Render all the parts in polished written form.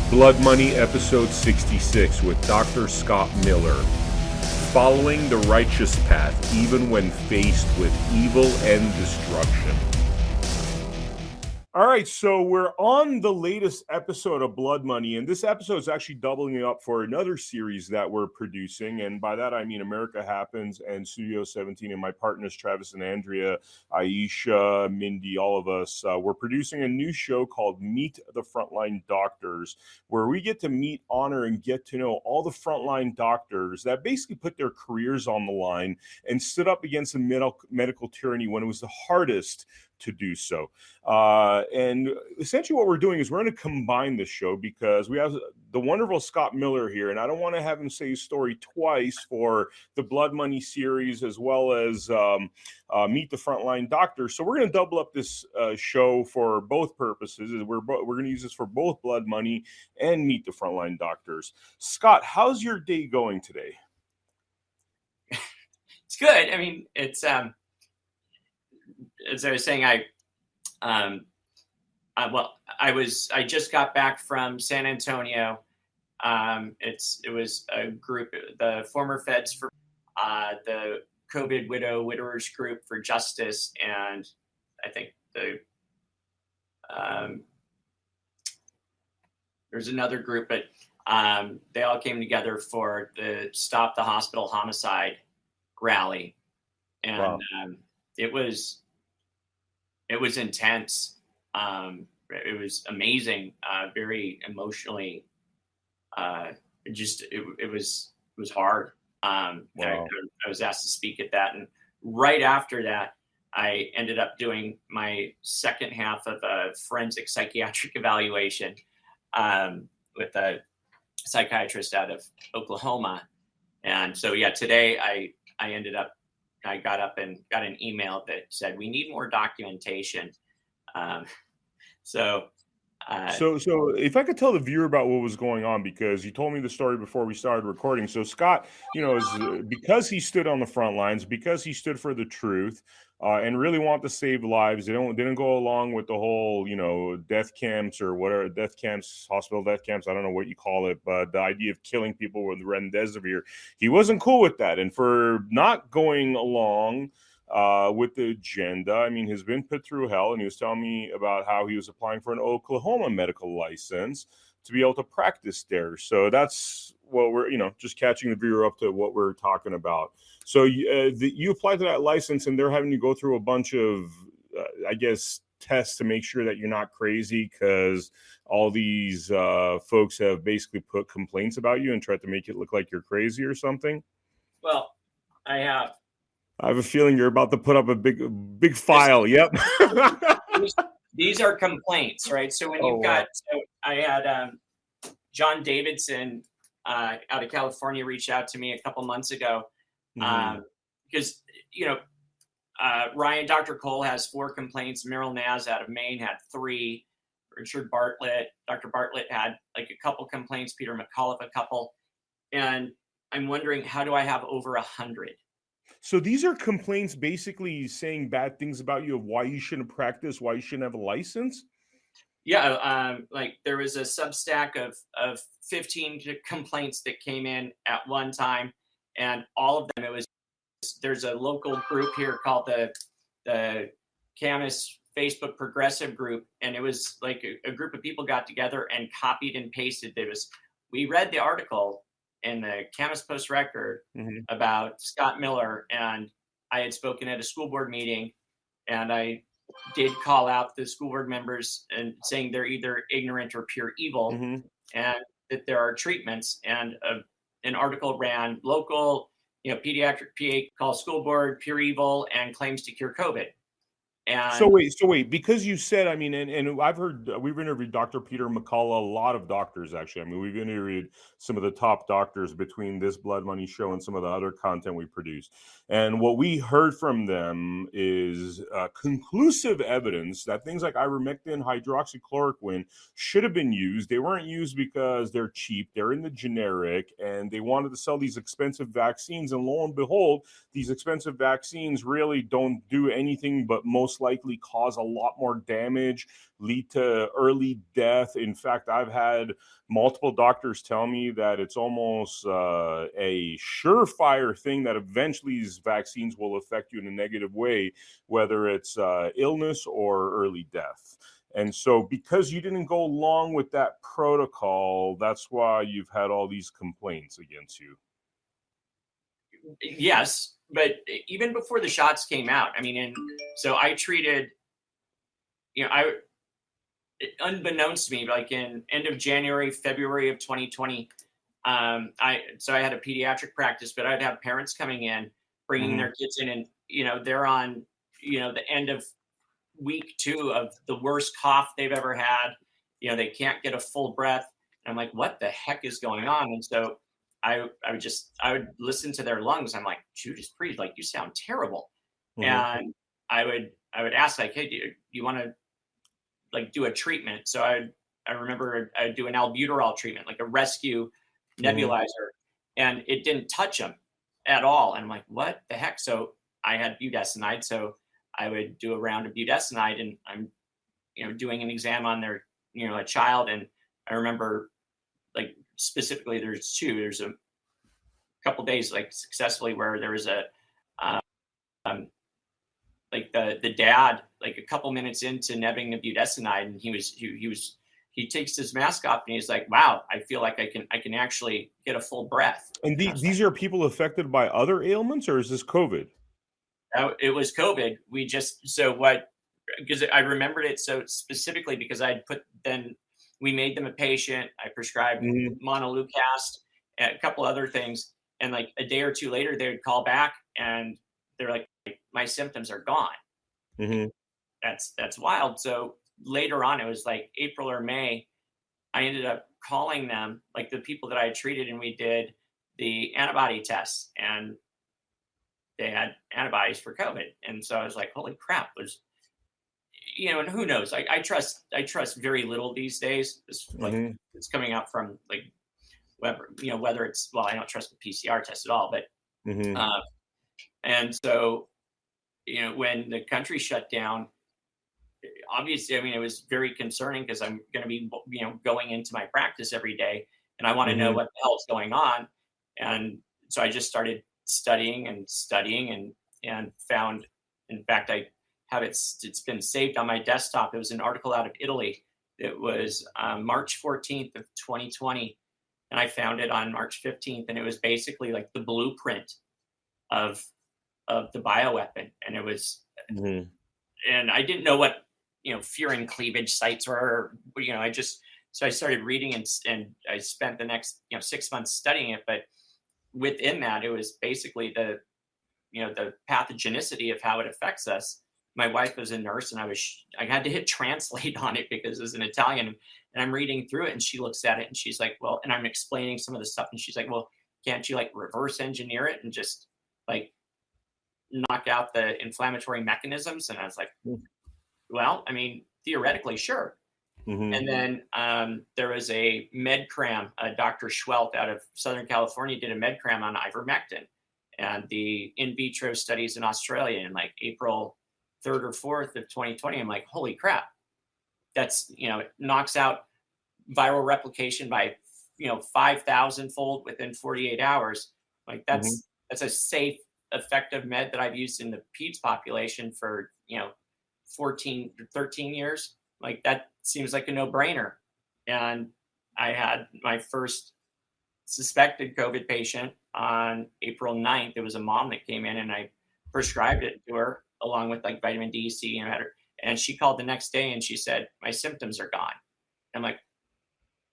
Blood Money, episode 66, with Dr. Scott Miller. Following the righteous path, even when faced with evil and destruction. All right, so we're on the latest episode of Blood Money, and this episode is actually doubling it up for another series that we're producing, and by that I mean America Happens and Studio 17, and my partners Travis and Andrea, Aisha, Mindy, all of us. We're producing a new show called Meet the Frontline Doctors, where we get to meet, honor, and get to know all the frontline doctors that basically put their careers on the line and stood up against the medical tyranny when it was the hardest to do so. And essentially what we're doing is we're going to combine this show because we have the wonderful Scott Miller here, and I don't want to have him say his story twice for the Blood Money series as well as Meet the Frontline Doctor. So we're going to double up this show for both purposes. We're going to use this for both Blood Money and Meet the Frontline Doctors. Scott, how's your day going today? It's good. I mean, it's as I was saying, I just got back from San Antonio. It was a group, the former feds for the COVID widowers group for justice, and I think there's another group, but they all came together for the Stop the Hospital Homicide rally, and wow. It was intense. It was amazing. Very emotionally. It was hard. Wow. I was asked to speak at that, and right after that, I ended up doing my second half of a forensic psychiatric evaluation with a psychiatrist out of Oklahoma. And so, yeah, today I got up and got an email that said, we need more documentation. So if I could tell the viewer about what was going on, because you told me the story before we started recording. So Scott, is because he stood on the front lines, because he stood for the truth, and really want to save lives. They didn't go along with the whole, death camps or whatever, death camps, hospital death camps. I don't know what you call it, but the idea of killing people with remdesivir, he wasn't cool with that. And for not going along with the agenda, I mean, he's been put through hell, and he was telling me about how he was applying for an Oklahoma medical license to be able to practice there. So that's what we're, just catching the viewer up to what we're talking about. So you apply to that license, and they're having you go through a bunch of, tests to make sure that you're not crazy, because all these folks have basically put complaints about you and tried to make it look like you're crazy or something. Well, I have a feeling you're about to put up a big file. Yep. These are complaints, right? So when so I had John Davidson out of California reached out to me a couple months ago because, Dr. Cole has 4 complaints. Meryl Naz out of Maine had 3. Dr. Bartlett had like a couple complaints. Peter McAuliffe a couple. And I'm wondering, how do I have over 100? So these are complaints basically saying bad things about you, of why you shouldn't practice, why you shouldn't have a license? Yeah, like there was a Substack of 15 complaints that came in at one time, and all of them, there's a local group here called the Camas Facebook Progressive Group, and it was like a group of people got together and copied and pasted. We read the article in the Camas Post Record about Scott Miller, and I had spoken at a school board meeting, and I did call out the school board members and saying they're either ignorant or pure evil, and that there are treatments. And an article ran, local, pediatric PA calls school board pure evil and claims to cure COVID. And so wait, because you said, I mean, and I've heard, we've interviewed Dr. Peter McCullough, a lot of doctors, actually. I mean, we've interviewed some of the top doctors between this Blood Money show and some of the other content we produce. And what we heard from them is conclusive evidence that things like ivermectin, hydroxychloroquine should have been used. They weren't used because they're cheap. They're in the generic, and they wanted to sell these expensive vaccines. And lo and behold, these expensive vaccines really don't do anything but most most likely cause a lot more damage, lead to early death. In fact, I've had multiple doctors tell me that it's almost a surefire thing that eventually these vaccines will affect you in a negative way, whether it's illness or early death. And so because you didn't go along with that protocol, that's why you've had all these complaints against you. Yes, but even before the shots came out, I mean, and so I treated, I unbeknownst to me, like in end of January, February of 2020, I had a pediatric practice, but I'd have parents coming in, bringing their kids in, and they're on, the end of week 2 of the worst cough they've ever had. They can't get a full breath. And I'm like, what the heck is going on? And so I would listen to their lungs. I'm like, Judas Priest, like, you sound terrible. And I would ask, like, hey, do you want to like do a treatment? So I remember I'd do an albuterol treatment, like a rescue nebulizer, and it didn't touch them at all. And I'm like, what the heck? So I had budesonide. So I would do a round of budesonide, and I'm, doing an exam on their, a child. And I remember, like, specifically there's a couple days, like, successfully, where there was a, like the dad, like a couple minutes into nebbing the budesonide, and he takes his mask off and he's like, wow, I feel like I can actually get a full breath. And these are people affected by other ailments, or is this COVID? It was COVID. Because I remembered it so specifically because we made them a patient. I prescribed montelukast and a couple other things. And like a day or two later, they would call back and they're like, my symptoms are gone. That's wild. So later on, it was like April or May, I ended up calling them, like the people that I had treated, and we did the antibody tests, and they had antibodies for COVID. And so I was like, holy crap, and who knows? I trust very little these days. It's coming out from like whether it's, well, I don't trust the PCR test at all, but and so when the country shut down, obviously, I mean, it was very concerning because I'm going to be going into my practice every day, and I want to know what the hell's going on. And so I just started studying and found, in fact, I have it's been saved on my desktop. It was an article out of Italy. It was March 14th of 2020, and I found it on March 15th, and it was basically like the blueprint of the bioweapon. And it was, and I didn't know what furin cleavage sites were. So I started reading, and I spent the next 6 months studying it. But within that, it was basically the pathogenicity of how it affects us. My wife was a nurse, and I had to hit translate on it because it was in Italian, and I'm reading through it, and she looks at it and she's like, well, and I'm explaining some of the stuff, and she's like, well, can't you like reverse engineer it and just like knock out the inflammatory mechanisms? And I was like, well, I mean, theoretically, sure. And then there was a MedCram, Dr. Schwelt out of Southern California did a MedCram on ivermectin, and the in vitro studies in Australia in like April 3rd or 4th of 2020. I'm like, holy crap, that's, it knocks out viral replication by, 5,000 fold within 48 hours. Like that's a safe, effective med that I've used in the peds population for, 14 to 13 years. Like that seems like a no-brainer. And I had my first suspected COVID patient on April 9th. It was a mom that came in, and I prescribed it to her along with like vitamin D, C, and she called the next day and she said, my symptoms are gone. I'm like,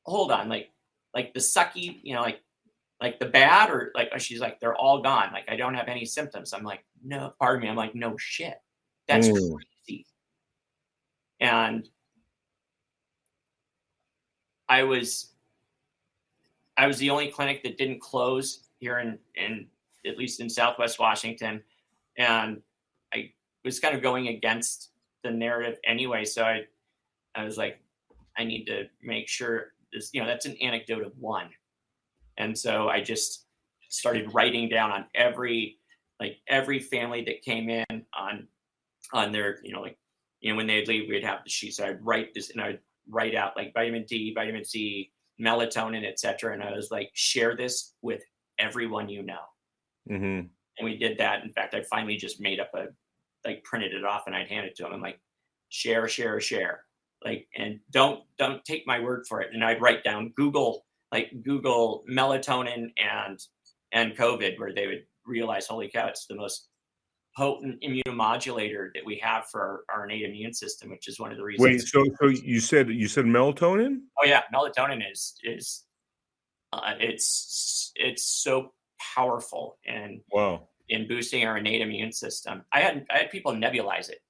hold on, like the sucky, like the bad, or like, she's like, they're all gone. Like, I don't have any symptoms. I'm like, no, pardon me. I'm like, no shit. That's crazy. And I was the only clinic that didn't close here in at least in Southwest Washington. And I was kind of going against the narrative anyway. So I was like, I need to make sure this, that's an anecdote of one. And so I just started writing down on every family that came in, on on their, when they'd leave, we'd have the sheets. So I'd write this, and I'd write out like vitamin D, vitamin C, melatonin, etc. And I was like, share this with everyone you know. Mm-hmm. And we did that. In fact, I finally just made up printed it off, and I'd hand it to them. I'm like, share, share, share. Like, and don't take my word for it. And I'd write down Google melatonin and COVID, where they would realize, holy cow, it's the most potent immunomodulator that we have for our innate immune system, which is one of the reasons. Wait, so you said melatonin? Oh yeah, melatonin is it's so powerful and wow, in boosting our innate immune system. I had people nebulize it.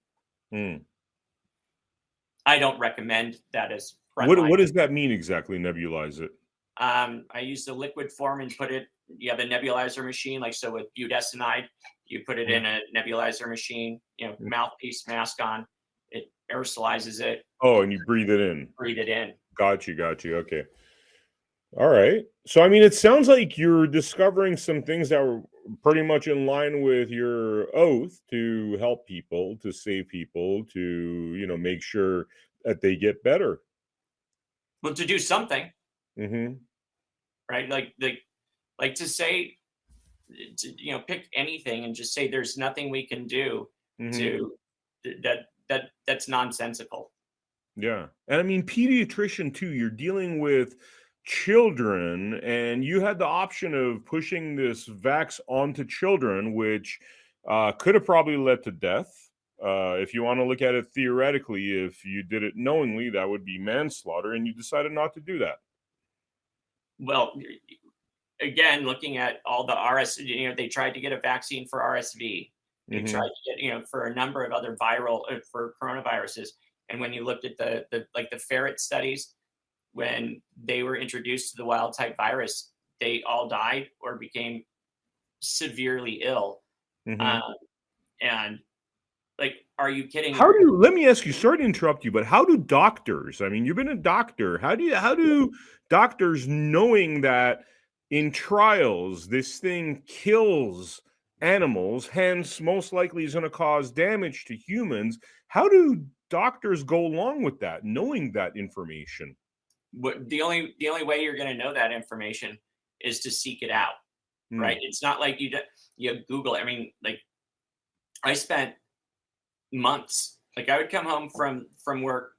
I don't recommend that as what does that mean exactly? Nebulize it. I use the liquid form and put it. You have a nebulizer machine, like so with budesonide, you put it in a nebulizer machine. Mouthpiece, mask on. It aerosolizes it. Oh, and you breathe it in. Breathe it in. Got you. Okay. All right. So, I mean, it sounds like you're discovering some things that were pretty much in line with your oath to help people, to save people, to, make sure that they get better. Well, to do something. Mm-hmm. Right. Like to say, pick anything and just say there's nothing we can do to that's nonsensical. Yeah. And I mean, pediatrician too, you're dealing with children, and you had the option of pushing this vax onto children, which could have probably led to death. If you want to look at it theoretically, if you did it knowingly, that would be manslaughter, and you decided not to do that. Well, again, looking at all the RSV, they tried to get a vaccine for RSV. They tried to get, for a number of other for coronaviruses. And when you looked at the ferret studies, when they were introduced to the wild type virus, they all died or became severely ill. And are you kidding? Let me ask you, sorry to interrupt you, but how do doctors, I mean, you've been a doctor, how do doctors, knowing that in trials, this thing kills animals, hence most likely is going to cause damage to humans, how do doctors go along with that, knowing that information? The only way you're going to know that information is to seek it out, right? It's not like you Google it. I mean, I spent months. I would come home from work,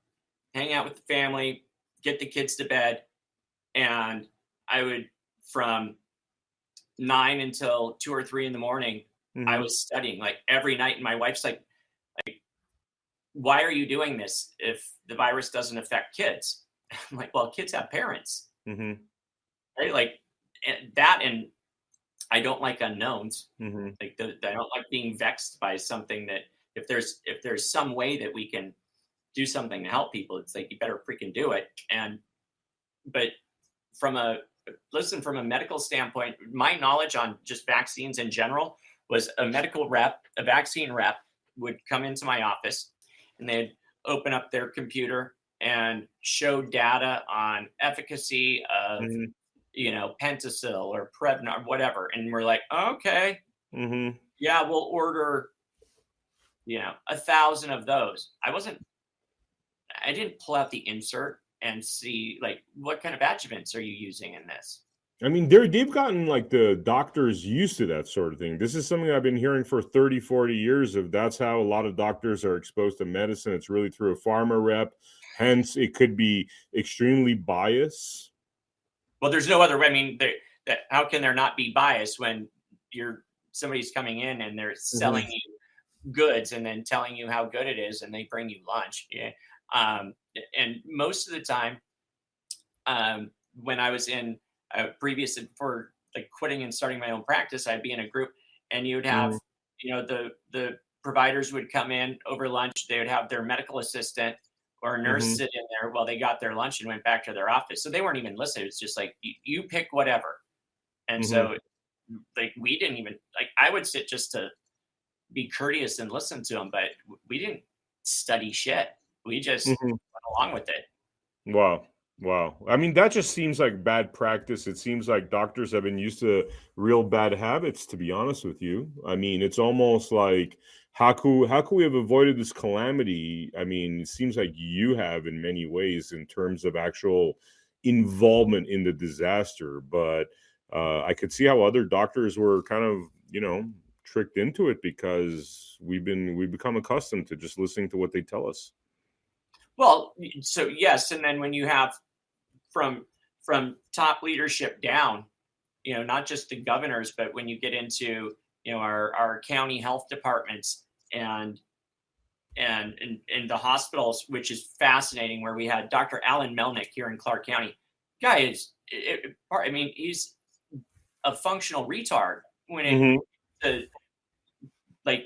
hang out with the family, get the kids to bed, and I would, from 9 until 2 or 3 in the morning, I was studying every night. And my wife's like, why are you doing this if the virus doesn't affect kids? I'm like, well, kids have parents, right? And I don't like unknowns. I don't like being vexed by something that if there's some way that we can do something to help people, it's like, you better freaking do it. But from a medical standpoint, my knowledge on just vaccines in general was a vaccine rep would come into my office, and they'd open up their computer and show data on efficacy of, Pentosil or Prevnar or whatever. And we're like, okay, yeah, we'll order, 1,000 of those. I didn't pull out the insert and see what kind of adjuvants are you using in this? I mean, they've gotten the doctors used to that sort of thing. This is something I've been hearing for 30, 40 years of. That's how a lot of doctors are exposed to medicine. It's really through a pharma rep. Hence, it could be extremely biased. Well, there's no other. I mean, how can there not be bias when somebody's coming in and they're selling you goods and then telling you how good it is, and they bring you lunch? Yeah. And most of the time, when I was in previous for quitting and starting my own practice, I'd be in a group, and you'd have, the providers would come in over lunch. They would have their medical assistant or a nurse sit in there while they got their lunch and went back to their office. So they weren't even listening. It's just you pick whatever. And so we didn't even, I would sit just to be courteous and listen to them, but we didn't study shit. We just went along with it. Wow. I mean, that just seems like bad practice. It seems like doctors have been used to real bad habits, to be honest with you. I mean, it's almost like how could we have avoided this calamity? I mean, it seems like you have in many ways in terms of actual involvement in the disaster, but I could see how other doctors were kind of, tricked into it because we've become accustomed to just listening to what they tell us. Well, so yes, and then when you have from top leadership down, not just the governors, but when you get into our county health departments and the hospitals, which is fascinating, where we had Dr. Alan Melnick here in Clark County. Guy is, I mean, he's a functional retard when it to, like,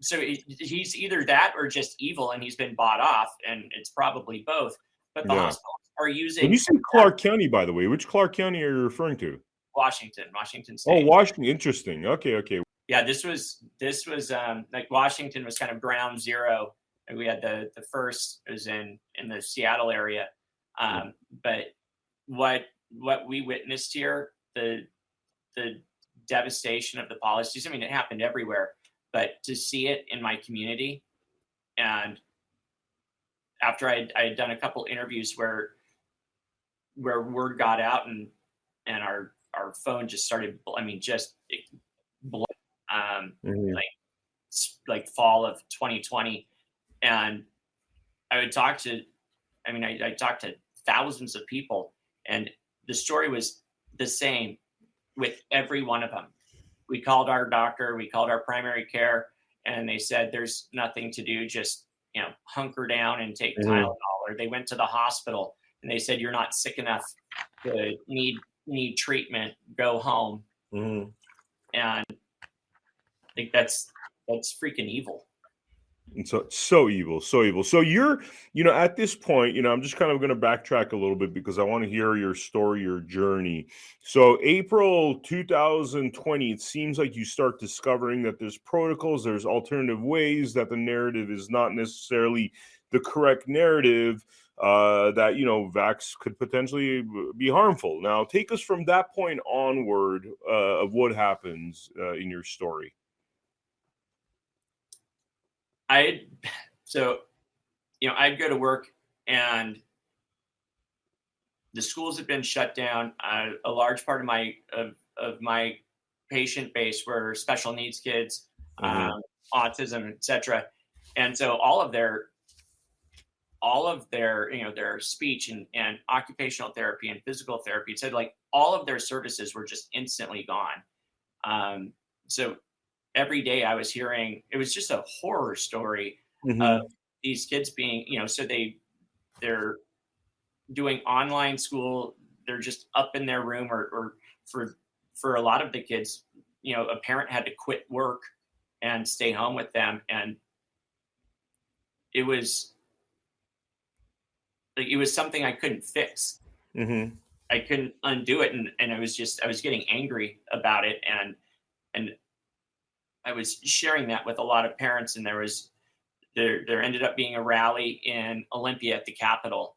so he's either that or just evil, and he's been bought off, and it's probably both. But the hospitals are using. When you say Clark County, by the way, which Clark County are you referring to? Washington State. Oh, Washington. Interesting. Okay. Yeah, this was like Washington was kind of ground zero. And we had the first, it was in the Seattle area. But what we witnessed here, the devastation of the policies, I mean, it happened everywhere, but to see it in my community, and after I had done a couple interviews where word got out and our phone just started, I mean, just like fall of 2020. And I would talk to, I talked to thousands of people, and the story was the same with every one of them. We called our doctor, we called our primary care, and they said, there's nothing to do, just, hunker down and take Tylenol. Or they went to the hospital and they said, you're not sick enough to need treatment, go home. And I think that's freaking evil. And so evil. So you're, at this point, I'm just kind of going to backtrack a little bit because I want to hear your story, your journey. So April 2020, it seems like you start discovering that there's protocols, there's alternative ways, that the narrative is not necessarily the correct narrative, that, vax could potentially be harmful. Now, take us from that point onward of what happens in your story. I'd go to work, and the schools have been shut down. A large part of my patient base were special needs kids, autism, etc. And so all of their their speech and occupational therapy and physical therapy, it said, like, all of their services were just instantly gone. So every day I was hearing, it was just a horror story of these kids being, so they're doing online school. They're just up in their room, or for a lot of the kids, a parent had to quit work and stay home with them. And it was something I couldn't fix. I couldn't undo it. And I was getting angry about it. And I was sharing that with a lot of parents, and there ended up being a rally in Olympia at the Capitol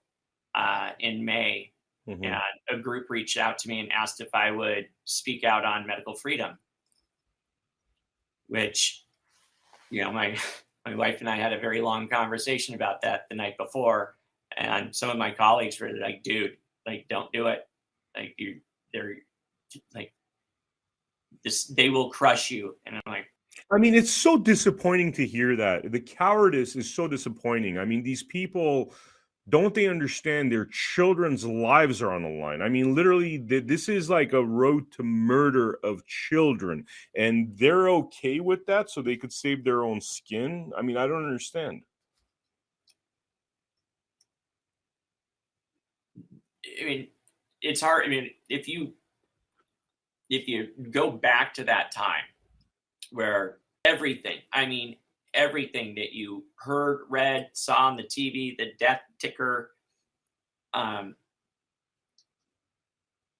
in May, and a group reached out to me and asked if I would speak out on medical freedom, which, my wife and I had a very long conversation about that the night before, and some of my colleagues were like, dude, like, don't do it. Like, they're like, this, they will crush you. And I'm like, I mean, it's so disappointing to hear that. The cowardice is so disappointing. I mean, these people, don't they understand their children's lives are on the line? I mean, literally, this is like a road to murder of children, and they're okay with that so they could save their own skin? I mean, I don't understand. I mean, it's hard. I mean, if you go back to that time where everything that you heard, read, saw on the TV, the death ticker,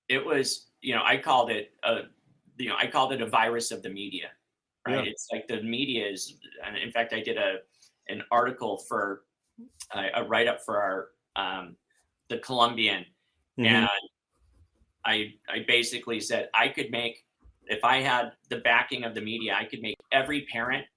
it was, I called it a virus of the media, right? Yeah. It's like the media is, and in fact, I did an article for a write-up for our, the Columbian, and I basically said I could make, if I had the backing of the media, I could make every parent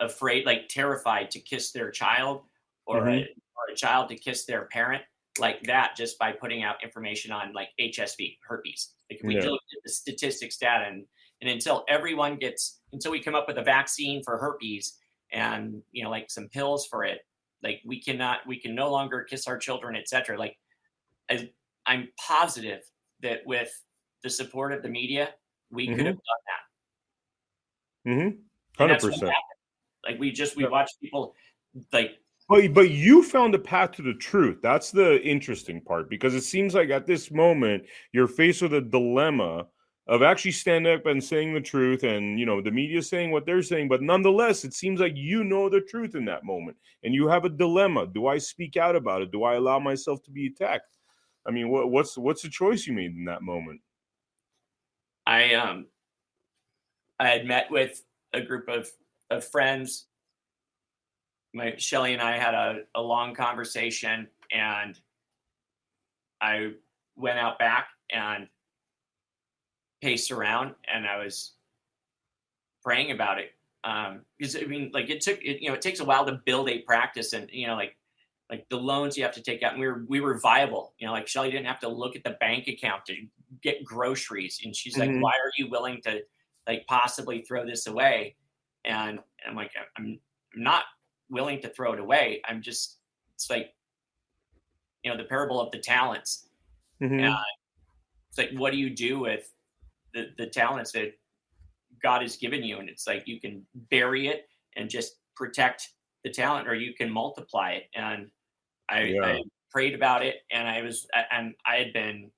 afraid, like terrified to kiss their child, or a child to kiss their parent, like that, just by putting out information on like HSV, herpes. Like if we look at the statistics data, and until we come up with a vaccine for herpes and like some pills for it, like we can no longer kiss our children, etc. Like I'm positive that with the support of the media, we could have done that. 100%. Like we watch people like. But you found a path to the truth. That's the interesting part, because it seems like at this moment you're faced with a dilemma of actually standing up and saying the truth, and the media saying what they're saying, but nonetheless it seems like the truth in that moment, and you have a dilemma. Do I speak out about it? Do I allow myself to be attacked? I mean, what's the choice you made in that moment? I had met with a group of friends. Shelly and I had a long conversation, and I went out back and paced around, and I was praying about it. Because it takes a while to build a practice, and like the loans you have to take out. And we were viable. Like Shelly didn't have to look at the bank account to get groceries, and she's like, "Why are you willing to like possibly throw this away?" And I'm like, I'm not willing to throw it away. It's like, the parable of the talents. And it's like, what do you do with the talents that God has given you? And it's like, you can bury it and just protect the talent, or you can multiply it. And I prayed about it, and I had been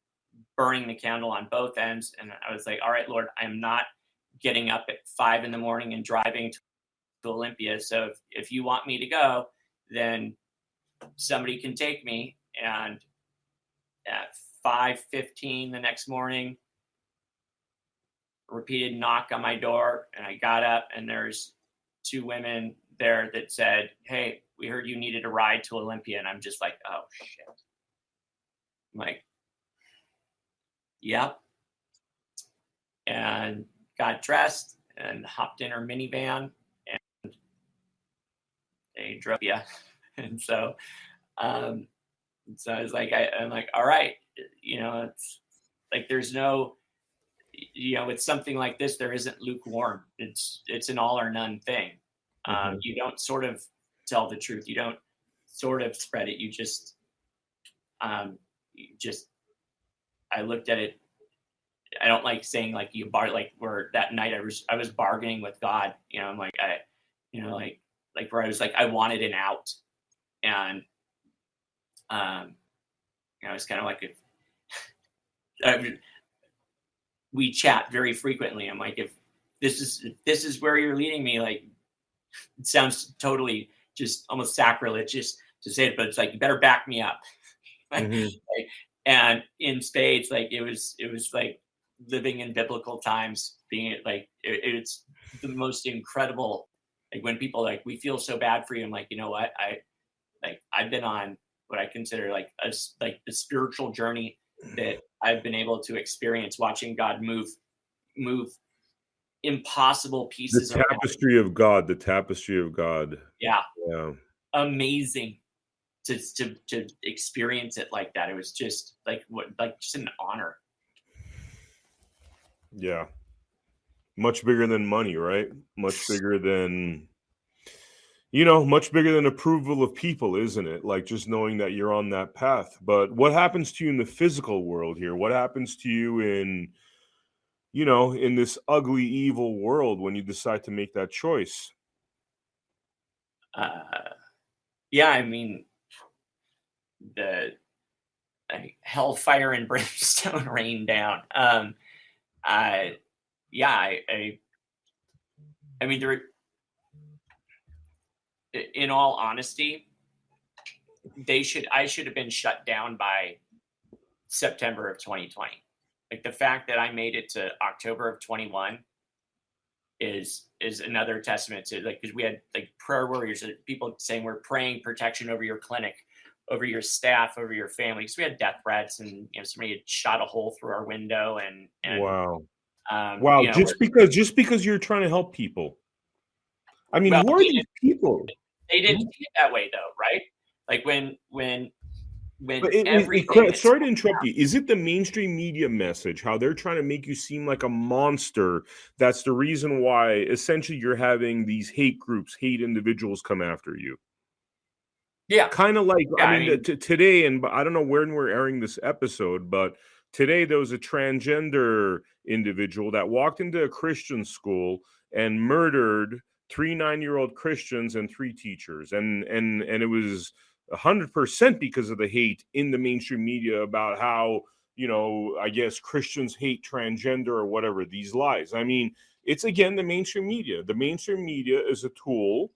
burning the candle on both ends. And I was like, all right, Lord, I'm not getting up at 5 a.m. and driving to Olympia. So if you want me to go, then somebody can take me. And at 5:15 the next morning, repeated knock on my door, and I got up, and there's 2 women there that said, "Hey, we heard you needed a ride to Olympia." And I'm just like, oh shit. I'm like, yep. And got dressed and hopped in her minivan, and they drove. Yeah. And so I was like, I'm like, all right, it's like, there's no, it's something like this, there isn't lukewarm. It's an all or none thing. You don't sort of tell the truth. You don't sort of spread it. You just, I looked at it. I don't like saying like where that night I was bargaining with God. I'm like, like where I was like, I wanted an out. And, it's kind of like we chat very frequently. I'm like, if this is where you're leading me, like, it sounds totally just almost sacrilegious to say it, but it's like, you better back me up. And in spades, like it was like living in biblical times, being like, it's the most incredible, like when people like, we feel so bad for you. I'm like, you know what? I've been on what I consider like the spiritual journey that I've been able to experience, watching God move impossible pieces. The tapestry of God. The tapestry of God. Yeah. Yeah. Amazing to experience it like that. It was just just an honor. Yeah. Much bigger than money, right? Much bigger than, much bigger than approval of people, isn't it? Like just knowing that you're on that path. But what happens to you in the physical world here? What happens to you in this ugly, evil world when you decide to make that choice? Yeah, I mean, the hellfire and brimstone rain down. I mean, in all honesty, I should have been shut down by September of 2020. Like the fact that I made it to October of 21 is another testament to, like, because we had like prayer warriors, people saying we're praying protection over your clinic, over your staff, over your family. Because we had death threats, and somebody had shot a hole through our window, and wow. Wow, just because you're trying to help people. I mean, Well, who are these people? they didn't see it that way though, right? Like when But everything that's sorry to interrupt you. Is it the mainstream media message, how they're trying to make you seem like a monster? That's the reason why essentially you're having these hate groups, hate individuals come after you. yeah, Kind of like, yeah, I mean, today, and I don't know when we're airing this episode, but today there was a transgender individual that walked into a Christian school and murdered 3 9-year-old Christians and 3 teachers, and it was 100% because of the hate in the mainstream media about how, I guess Christians hate transgender or whatever, these lies. I mean, it's again the mainstream media. The mainstream media is a tool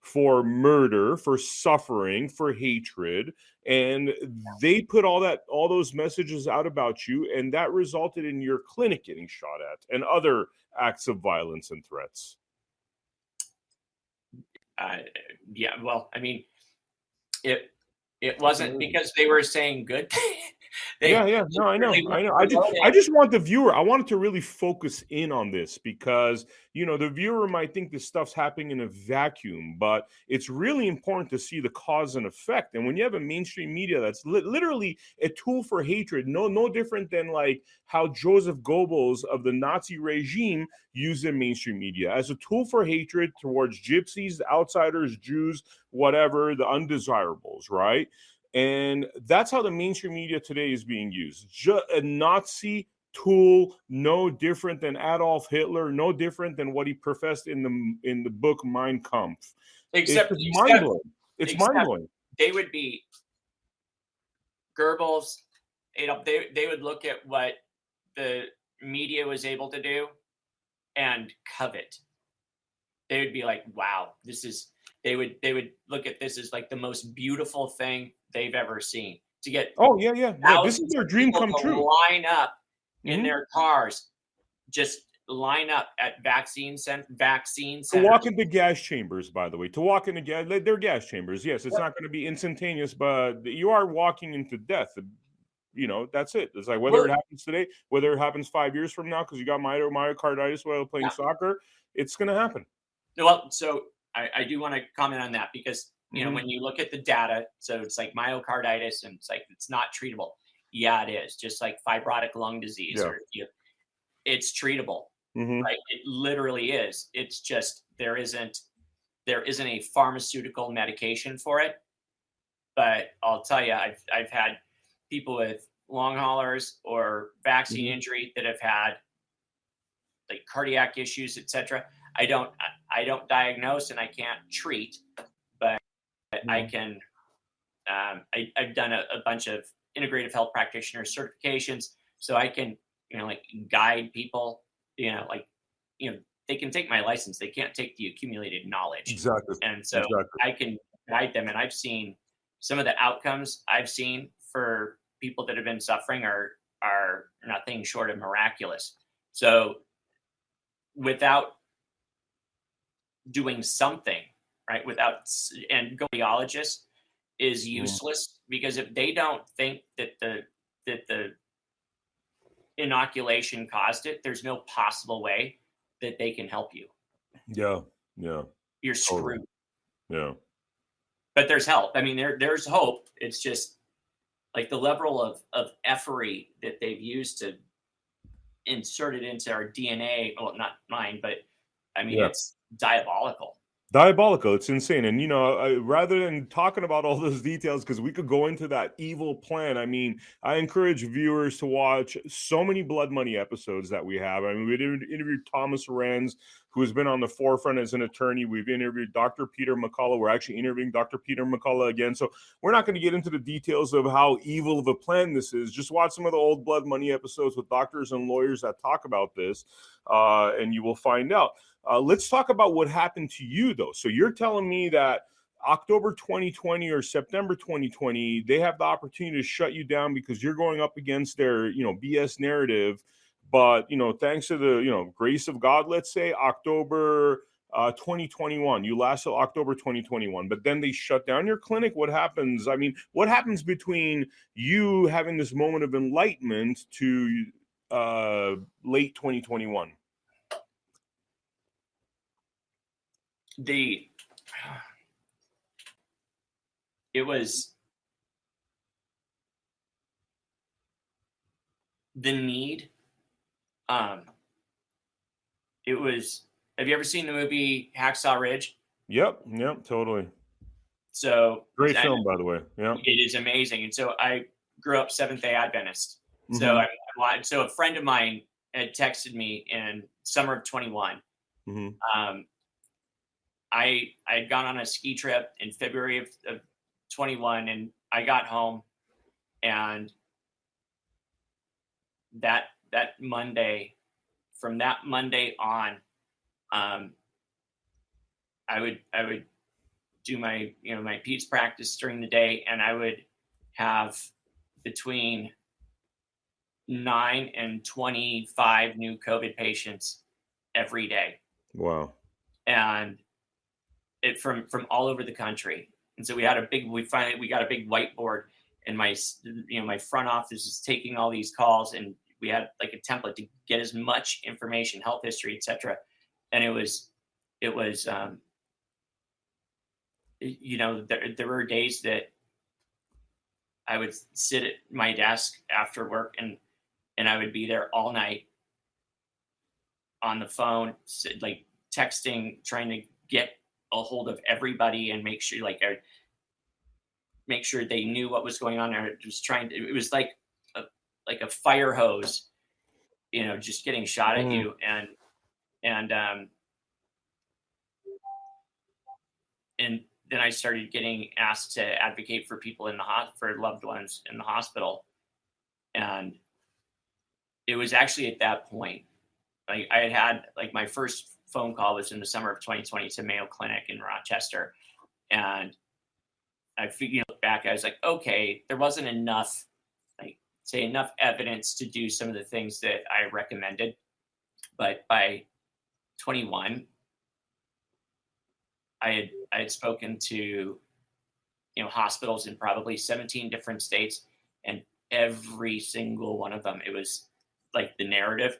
for murder, for suffering, for hatred, and they put all those messages out about you, and that resulted in your clinic getting shot at and other acts of violence and threats. yeah. Well, I mean, it wasn't because they were saying good. Yeah. No, I know. I just want the viewer. I wanted to really focus in on this because, the viewer might think this stuff's happening in a vacuum, but it's really important to see the cause and effect. And when you have a mainstream media that's literally a tool for hatred, no different than like how Joseph Goebbels of the Nazi regime used the mainstream media as a tool for hatred towards gypsies, outsiders, Jews, whatever, the undesirables, right? And that's how the mainstream media today is being used. A Nazi tool, no different than Adolf Hitler, no different than what he professed in the book Mein Kampf. Except mind blowing. It's mind blowing. They would be Goebbels. They would look at what the media was able to do and covet. They would be like, "Wow, this is." They would look at this as like the most beautiful thing they've ever seen. To get This is their dream come true. Line up in their cars, just line up at vaccine centers. To walk into gas chambers, by the way, they're gas chambers. Yes, it's not going to be instantaneous, but you are walking into death. That's it. It's like whether it happens today, whether it happens 5 years from now, because you got myocarditis while playing soccer, it's going to happen. Well, so I do want to comment on that because, when you look at the data, so it's like myocarditis and it's like, it's not treatable. Yeah, it is. Just like fibrotic lung disease, it's treatable, right? It literally is. It's just, there isn't a pharmaceutical medication for it. But I'll tell you, I've had people with long haulers or vaccine injury that have had like cardiac issues, etc. I don't diagnose and I can't treat, but I can. I've done a bunch of integrative health practitioner certifications, so I can, like guide people. They can take my license, they can't take the accumulated knowledge. Exactly. And so I can guide them, and I've seen some of the outcomes I've seen for people that have been suffering are nothing short of miraculous. So without doing something, right, and cardiologist is useless, because if they don't think that the inoculation caused it, there's no possible way that they can help you. Yeah. You're screwed. Yeah. But there's help. I mean, there's hope. It's just like the level of effery that they've used to insert it into our DNA. Well, not mine, but I mean, it's diabolical. It's insane. And rather than talking about all those details, because we could go into that evil plan, I mean, I encourage viewers to watch so many Blood Money episodes that we have. I mean, we interviewed Thomas Renz, who has been on the forefront as an attorney. We've interviewed Dr. Peter McCullough. We're actually interviewing Dr. Peter McCullough again. So we're not going to get into the details of how evil of a plan this is. Just watch some of the old Blood Money episodes with doctors and lawyers that talk about this, and you will find out. Let's talk about what happened to you, though. So you're telling me that October 2020 or September 2020, they have the opportunity to shut you down because you're going up against their, BS narrative. But, thanks to the, grace of God, let's say, October 2021, you last till October 2021, but then they shut down your clinic. What happens? I mean, what happens between you having this moment of enlightenment to late 2021? it was the need. It was. Have you ever seen the movie Hacksaw Ridge? Yep, totally. So Great film, by the way. Yeah, it is amazing. And so I grew up Seventh-day Adventist. So Mm-hmm. so a friend of mine had texted me in summer of 21. Mm-hmm. I had gone on a ski trip in February of 21, and I got home, and that Monday, from that Monday on, I would do my my PEDS practice during the day, and I would have between 9 and 25 new COVID patients every day, Wow. and it from all over the country. And so we got a big whiteboard, and my my front office is taking all these calls, and we had like a template to get as much information, health history, etc. And it was there were days that I would sit at my desk after work, and I would be there all night on the phone, like texting, trying to get a hold of everybody and make sure make sure they knew what was going on. I was it was like a fire hose, just getting shot at you. And then I started getting asked to advocate for people for loved ones in the hospital. And it was actually at that point, like I had like my first phone call was in the summer of 2020 to Mayo Clinic in Rochester. And I look back, I was like, okay, there wasn't enough evidence to do some of the things that I recommended. But by 21, I had spoken to, hospitals in probably 17 different states, and every single one of them, it was like the narrative,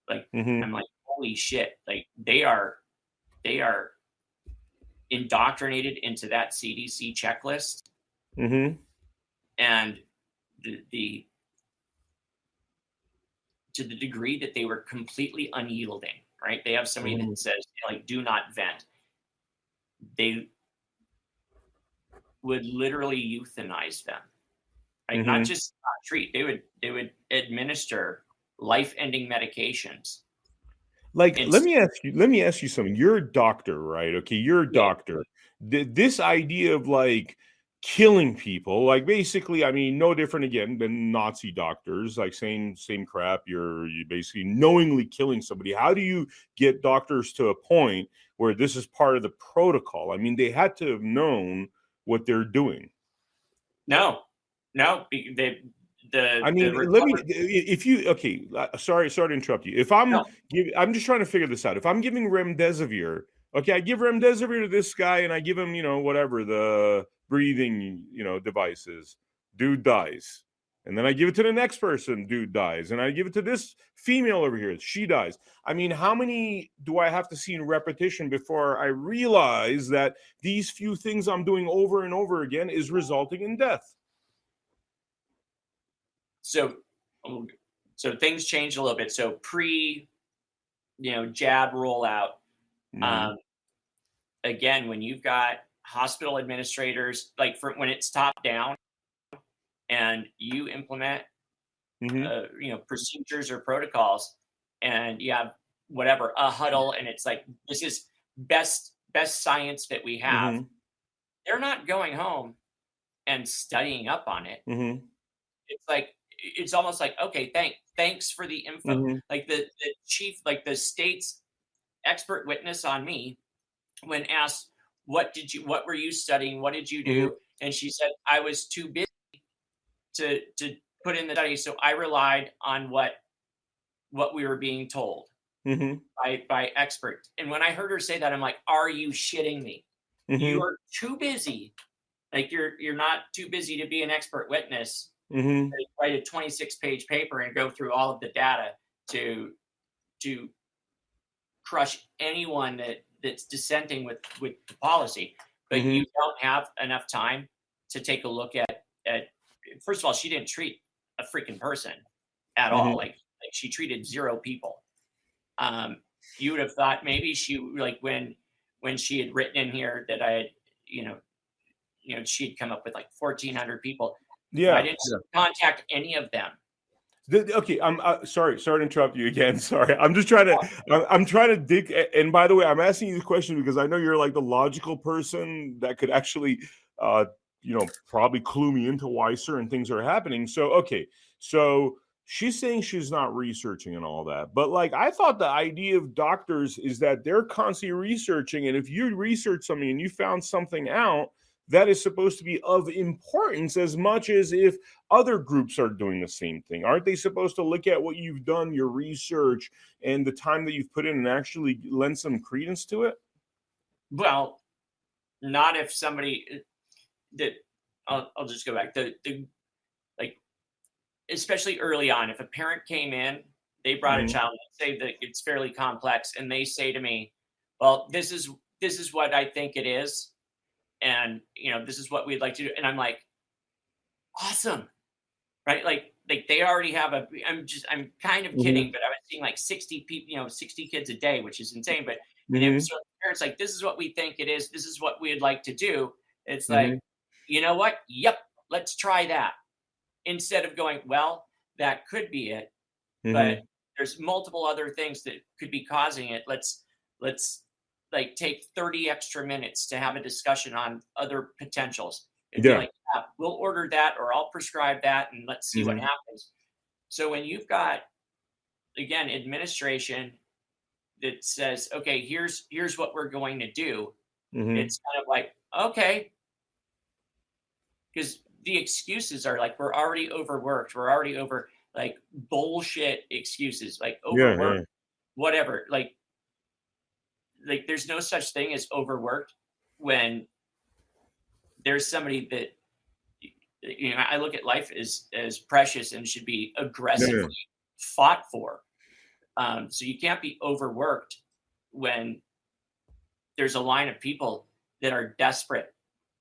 like Mm-hmm. I'm like, holy shit, like they are indoctrinated into that CDC checklist. Mm-hmm. And the to the degree that they were completely unyielding, right? They have somebody that says, like, do not vent. They would literally euthanize them, right? Not just not treat. They would administer life-ending medications. Like, And let me ask you something. You're a doctor, right? Okay, you're a yeah, doctor. This idea of like killing people, like basically, I mean, no different again than Nazi doctors, like same crap. You basically knowingly killing somebody. How do you get doctors to a point where this is part of the protocol? I mean, they had to have known what they're doing. no, I mean, let me. If you okay, sorry to interrupt you. If I'm I'm just trying to figure this out. If I'm giving remdesivir, okay, I give remdesivir to this guy, and I give him, whatever the breathing, devices. Dude dies, and then I give it to the next person. Dude dies, and I give it to this female over here. She dies. I mean, how many do I have to see in repetition before I realize that these few things I'm doing over and over again is resulting in death? So things changed a little bit. So jab rollout. Again, when you've got hospital administrators, like when it's top down, and you implement procedures or protocols, and you have whatever a huddle, and it's like, this is best science that we have. They're not going home and studying up on it. It's like, it's almost like, okay, thanks for the info. Like the chief, like the state's expert witness on me, when asked, what were you studying? What did you do? And she said, I was too busy to put in the study. So I relied on what we were being told by experts. And when I heard her say that, I'm like, are you shitting me? You are too busy. Like you're not too busy to be an expert witness. Write a 26-page paper and go through all of the data to crush anyone that's dissenting with the policy, but you don't have enough time to take a look at first of all, she didn't treat a freaking person at all. Like she treated 0 people. You would have thought maybe she, like when she had written in here that I had, she had come up with like 1,400 people. Yeah. I didn't contact any of them. Okay, I'm sorry to interrupt you again. Sorry, I'm just trying to. I'm trying to dig. And by the way, I'm asking you this question because I know you're like the logical person that could actually, probably clue me into why certain things are happening. So okay, so she's saying she's not researching and all that, but like I thought the idea of doctors is that they're constantly researching, and if you research something and you found something out, that is supposed to be of importance as much as if other groups are doing the same thing. Aren't they supposed to look at what you've done, your research, and the time that you've put in and actually lend some credence to it? Well, not if somebody that I'll just go back. The like, especially early on, if a parent came in, they brought a child, let's say that it's fairly complex, and they say to me, well, this is what I think it is. And, this is what we'd like to do. And I'm like, awesome. Right. Like they already have I'm kind of kidding, but I was seeing like 60 people, 60 kids a day, which is insane. But so parents like, this is what we think it is. This is what we'd like to do. It's like, you know what? Yep. Let's try that. Instead of going, well, that could be it. But there's multiple other things that could be causing it. Let's like take 30 extra minutes to have a discussion on other potentials. It'd be like, yeah, we'll order that, or I'll prescribe that, and let's see what happens. So when you've got, again, administration that says, okay, here's what we're going to do, it's kind of like, okay, because the excuses are like, we're already overworked, we're already over, like bullshit excuses, like overworked, whatever, like there's no such thing as overworked when there's somebody that, I look at life as precious and should be aggressively fought for. So you can't be overworked when there's a line of people that are desperate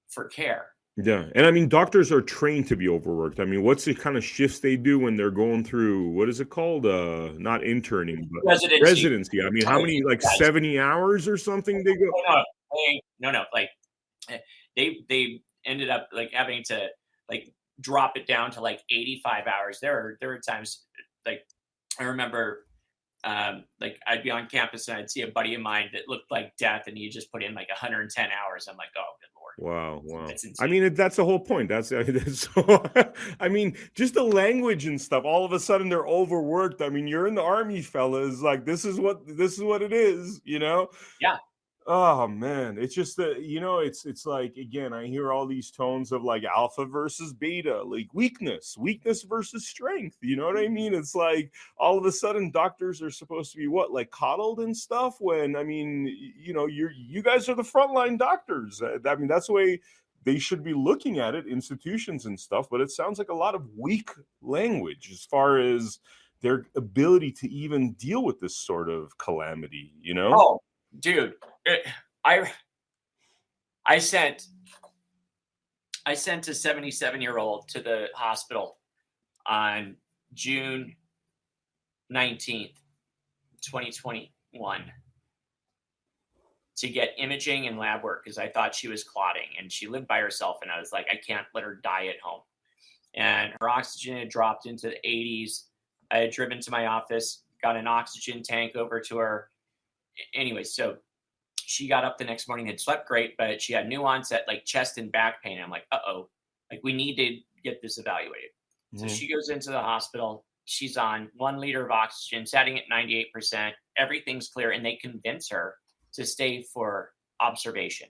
for care. Yeah. And I mean, doctors are trained to be overworked. I mean, what's the kind of shifts they do when they're going through, what is it called? Not interning, but residency. I mean, how many, like 70 hours or something they go? No. Like they ended up like having to like drop it down to like 85 hours. There are times like I remember like I'd be on campus and I'd see a buddy of mine that looked like death, and he just put in like 110 hours. I'm like, oh, good Lord. Wow. I mean, that's the whole point. That's so, I mean, just the language and stuff. All of a sudden they're overworked. I mean, you're in the army, fellas. Like, this is what it is, Yeah. Oh man, it's just that, it's like, again, I hear all these tones of like alpha versus beta, like weakness versus strength. You know what I mean? It's like all of a sudden doctors are supposed to be what, like coddled and stuff, when I mean, you guys are the frontline doctors. I mean, that's the way they should be looking at it, institutions and stuff, but it sounds like a lot of weak language as far as their ability to even deal with this sort of calamity, Oh, dude, I sent a 77-year-old to the hospital on June 19th, 2021 to get imaging and lab work because I thought she was clotting, and she lived by herself, and I was like, I can't let her die at home. And her oxygen had dropped into the 80s. I had driven to my office, got an oxygen tank over to her. Anyway, so she got up the next morning, had slept great, but she had new onset like chest and back pain. I'm like, like we need to get this evaluated. So she goes into the hospital. She's on 1 liter of oxygen, setting at 98%. Everything's clear, and they convince her to stay for observation.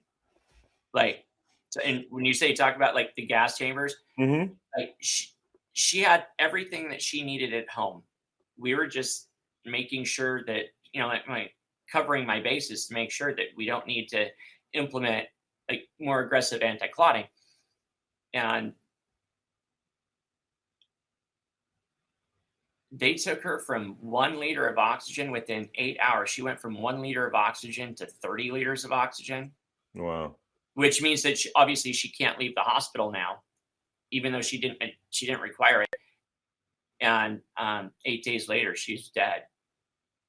Like, so, and when you talk about like the gas chambers, like she had everything that she needed at home. We were just making sure that, like covering my bases to make sure that we don't need to implement like more aggressive anti-clotting. And they took her from 1 liter of oxygen within 8 hours. She went from 1 liter of oxygen to 30 liters of oxygen. Wow. Which means that obviously she can't leave the hospital now, even though she didn't require it. And 8 days later, she's dead.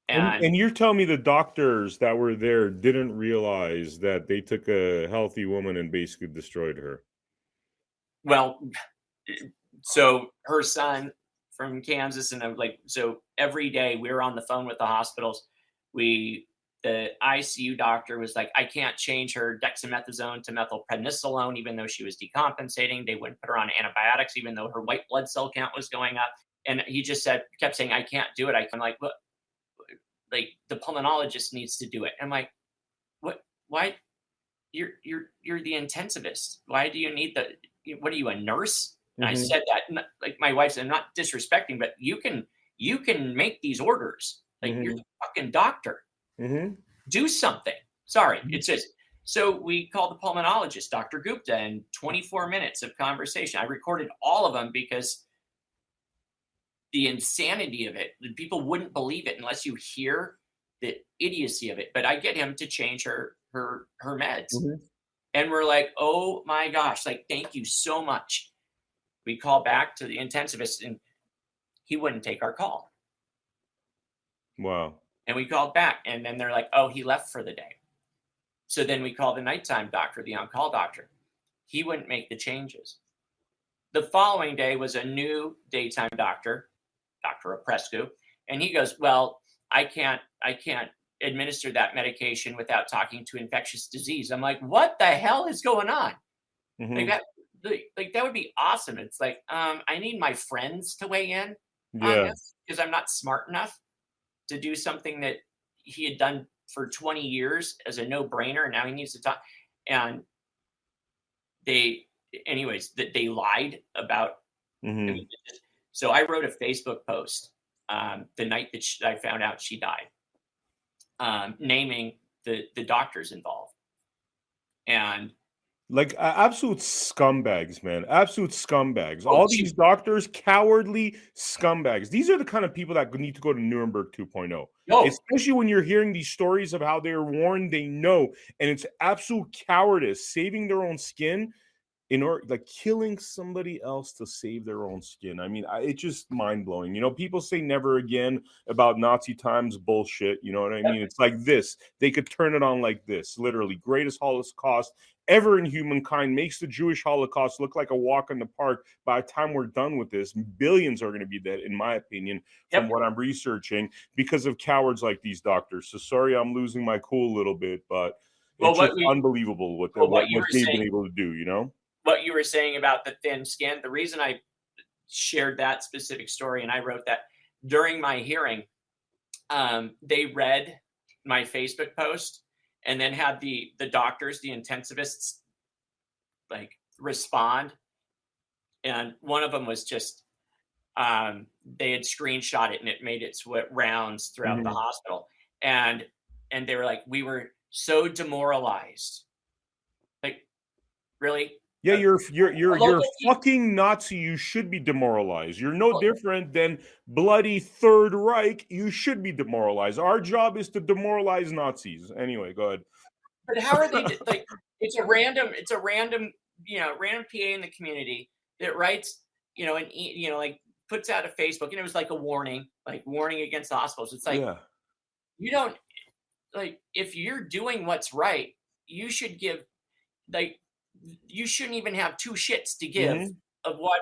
And you're telling me the doctors that were there didn't realize that they took a healthy woman and basically destroyed her? Well, so her son from Kansas, and so every day we were on the phone with the hospitals. The ICU doctor was like, I can't change her dexamethasone to methylprednisolone, even though she was decompensating. They wouldn't put her on antibiotics, even though her white blood cell count was going up. And he just kept saying, I can't do it. I'm like, what? Like, the pulmonologist needs to do it. I'm like, what? Why? You're the intensivist. Why do you need what are you, a nurse? And I said that, like, my wife said, I'm not disrespecting, but you can make these orders. Like, you're the fucking doctor. Do something. Sorry. It's just, so we called the pulmonologist, Dr. Gupta, and 24 minutes of conversation. I recorded all of them because the insanity of it, people wouldn't believe it unless you hear the idiocy of it. But I get him to change her meds. And we're like, oh my gosh, like, thank you so much. We call back to the intensivist and he wouldn't take our call. Wow. And we called back, and then they're like, oh, he left for the day. So then we called the nighttime doctor, the on-call doctor. He wouldn't make the changes. The following day was a new daytime doctor, Dr. Oprescu, and he goes, well, I can't administer that medication without talking to infectious disease. I'm like, what the hell is going on? Like that would be awesome. It's like, I need my friends to weigh in on this because I'm not smart enough to do something that he had done for 20 years as a no-brainer, and now he needs to talk. And they lied about. So I wrote a Facebook post the night that I found out she died, naming the doctors involved, and like absolute scumbags, man. Absolute scumbags. All these doctors, cowardly scumbags. These are the kind of people that need to go to Nuremberg 2.0. Especially when you're hearing these stories of how they're warned, they know, and it's absolute cowardice, saving their own skin in order, like, killing somebody else to save their own skin. I mean, it's just mind-blowing. You know, people say never again about Nazi times. Bullshit. You know what I mean? It's like this. They could turn it on like this. Literally, greatest Holocaust ever in humankind, makes the Jewish Holocaust look like a walk in the park. By the time we're done with this, billions are going to be dead, in my opinion, from what I'm researching, because of cowards like these doctors. So sorry, I'm losing my cool a little bit, but it's just unbelievable what they've been able to do, you know? What you were saying about the thin skin, the reason I shared that specific story, and I wrote that during my hearing, they read my Facebook post and then had the doctors, the intensivists, like, respond. And one of them was just, they had screenshot it and it made its rounds throughout the hospital. And they were like, we were so demoralized. Like, really? Yeah, you're a fucking Nazi. You should be demoralized. You're no different than bloody Third Reich. You should be demoralized. Our job is to demoralize Nazis. Anyway, go ahead. But how are they, like, it's a random, random PA in the community that writes, and like, puts out a Facebook, and it was like a warning against the hospitals. It's like, you don't, like, if you're doing what's right, you should give, like, you shouldn't even have two shits to give of what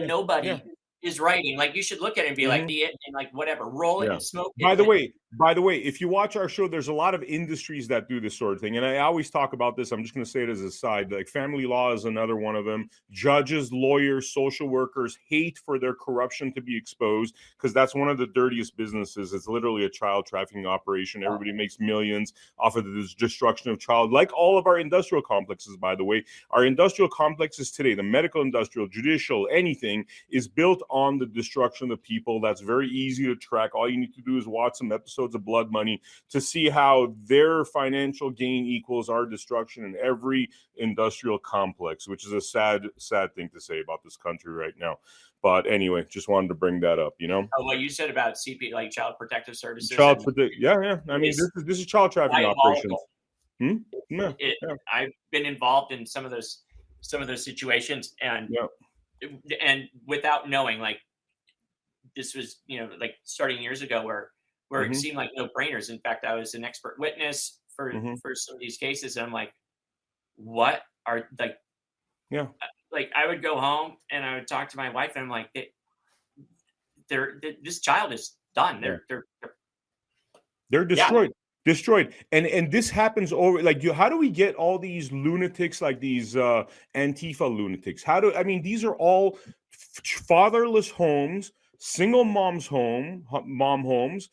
nobody is writing. Like, you should look at it and be like, and like, whatever, roll it and smoke it. By the way, if you watch our show, there's a lot of industries that do this sort of thing. And I always talk about this. I'm just going to say it as a side. Like, family law is another one of them. Judges, lawyers, social workers hate for their corruption to be exposed, because that's one of the dirtiest businesses. It's literally a child trafficking operation. Everybody makes millions off of the destruction of child, like all of our industrial complexes, by the way. Our industrial complexes today, the medical, industrial, judicial, anything, is built on the destruction of people. That's very easy to track. All you need to do is watch some episodes of Blood Money to see how their financial gain equals our destruction in every industrial complex, which is a sad thing to say about this country right now. But anyway, just wanted to bring that up, Oh, what you said about CP, like Child Protective Services. Yeah. I mean, this is child trafficking operations. I've been involved in some of those situations, and without knowing, like, this was, like, starting years ago where it seemed like no brainers. In fact, I was an expert witness for some of these cases, and I'm like, what are, like, like, I would go home and I would talk to my wife, and I'm like, this child is done. They're destroyed. And this happens over, like, how do we get all these lunatics, like these Antifa lunatics? These are all fatherless homes, single mom homes.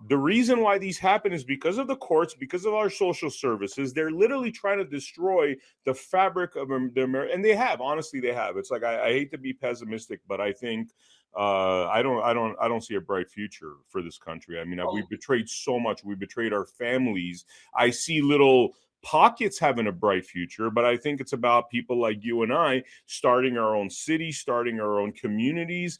The reason why these happen is because of the courts, because of our social services. They're literally trying to destroy the fabric of the and they have. Honestly, they have. It's like, I hate to be pessimistic, but I think I don't see a bright future for this country. I mean, we betrayed so much. We betrayed our families. I see little pockets having a bright future, but I think it's about people like you and I starting our own city, starting our own communities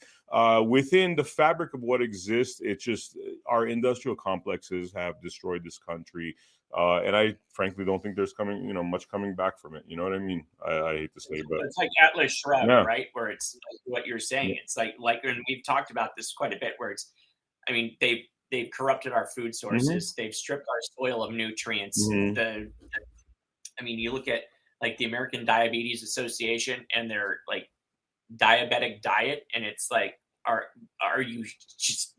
within the fabric of what exists. It's just our industrial complexes have destroyed this country. And I frankly don't think there's much coming back from it. You know what I mean? I hate to say, but it's like Atlas Shrugged, right? Where it's like what you're saying. It's like, and we've talked about this quite a bit, where it's, I mean, they've corrupted our food sources. They've stripped our soil of nutrients. You look at, like, the American Diabetes Association and their, like, diabetic diet, and it's like, are you just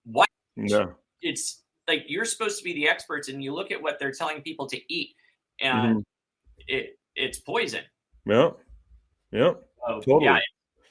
what? Yeah. It's like, you're supposed to be the experts, and you look at what they're telling people to eat, and it's poison. Yeah. Totally. Yeah.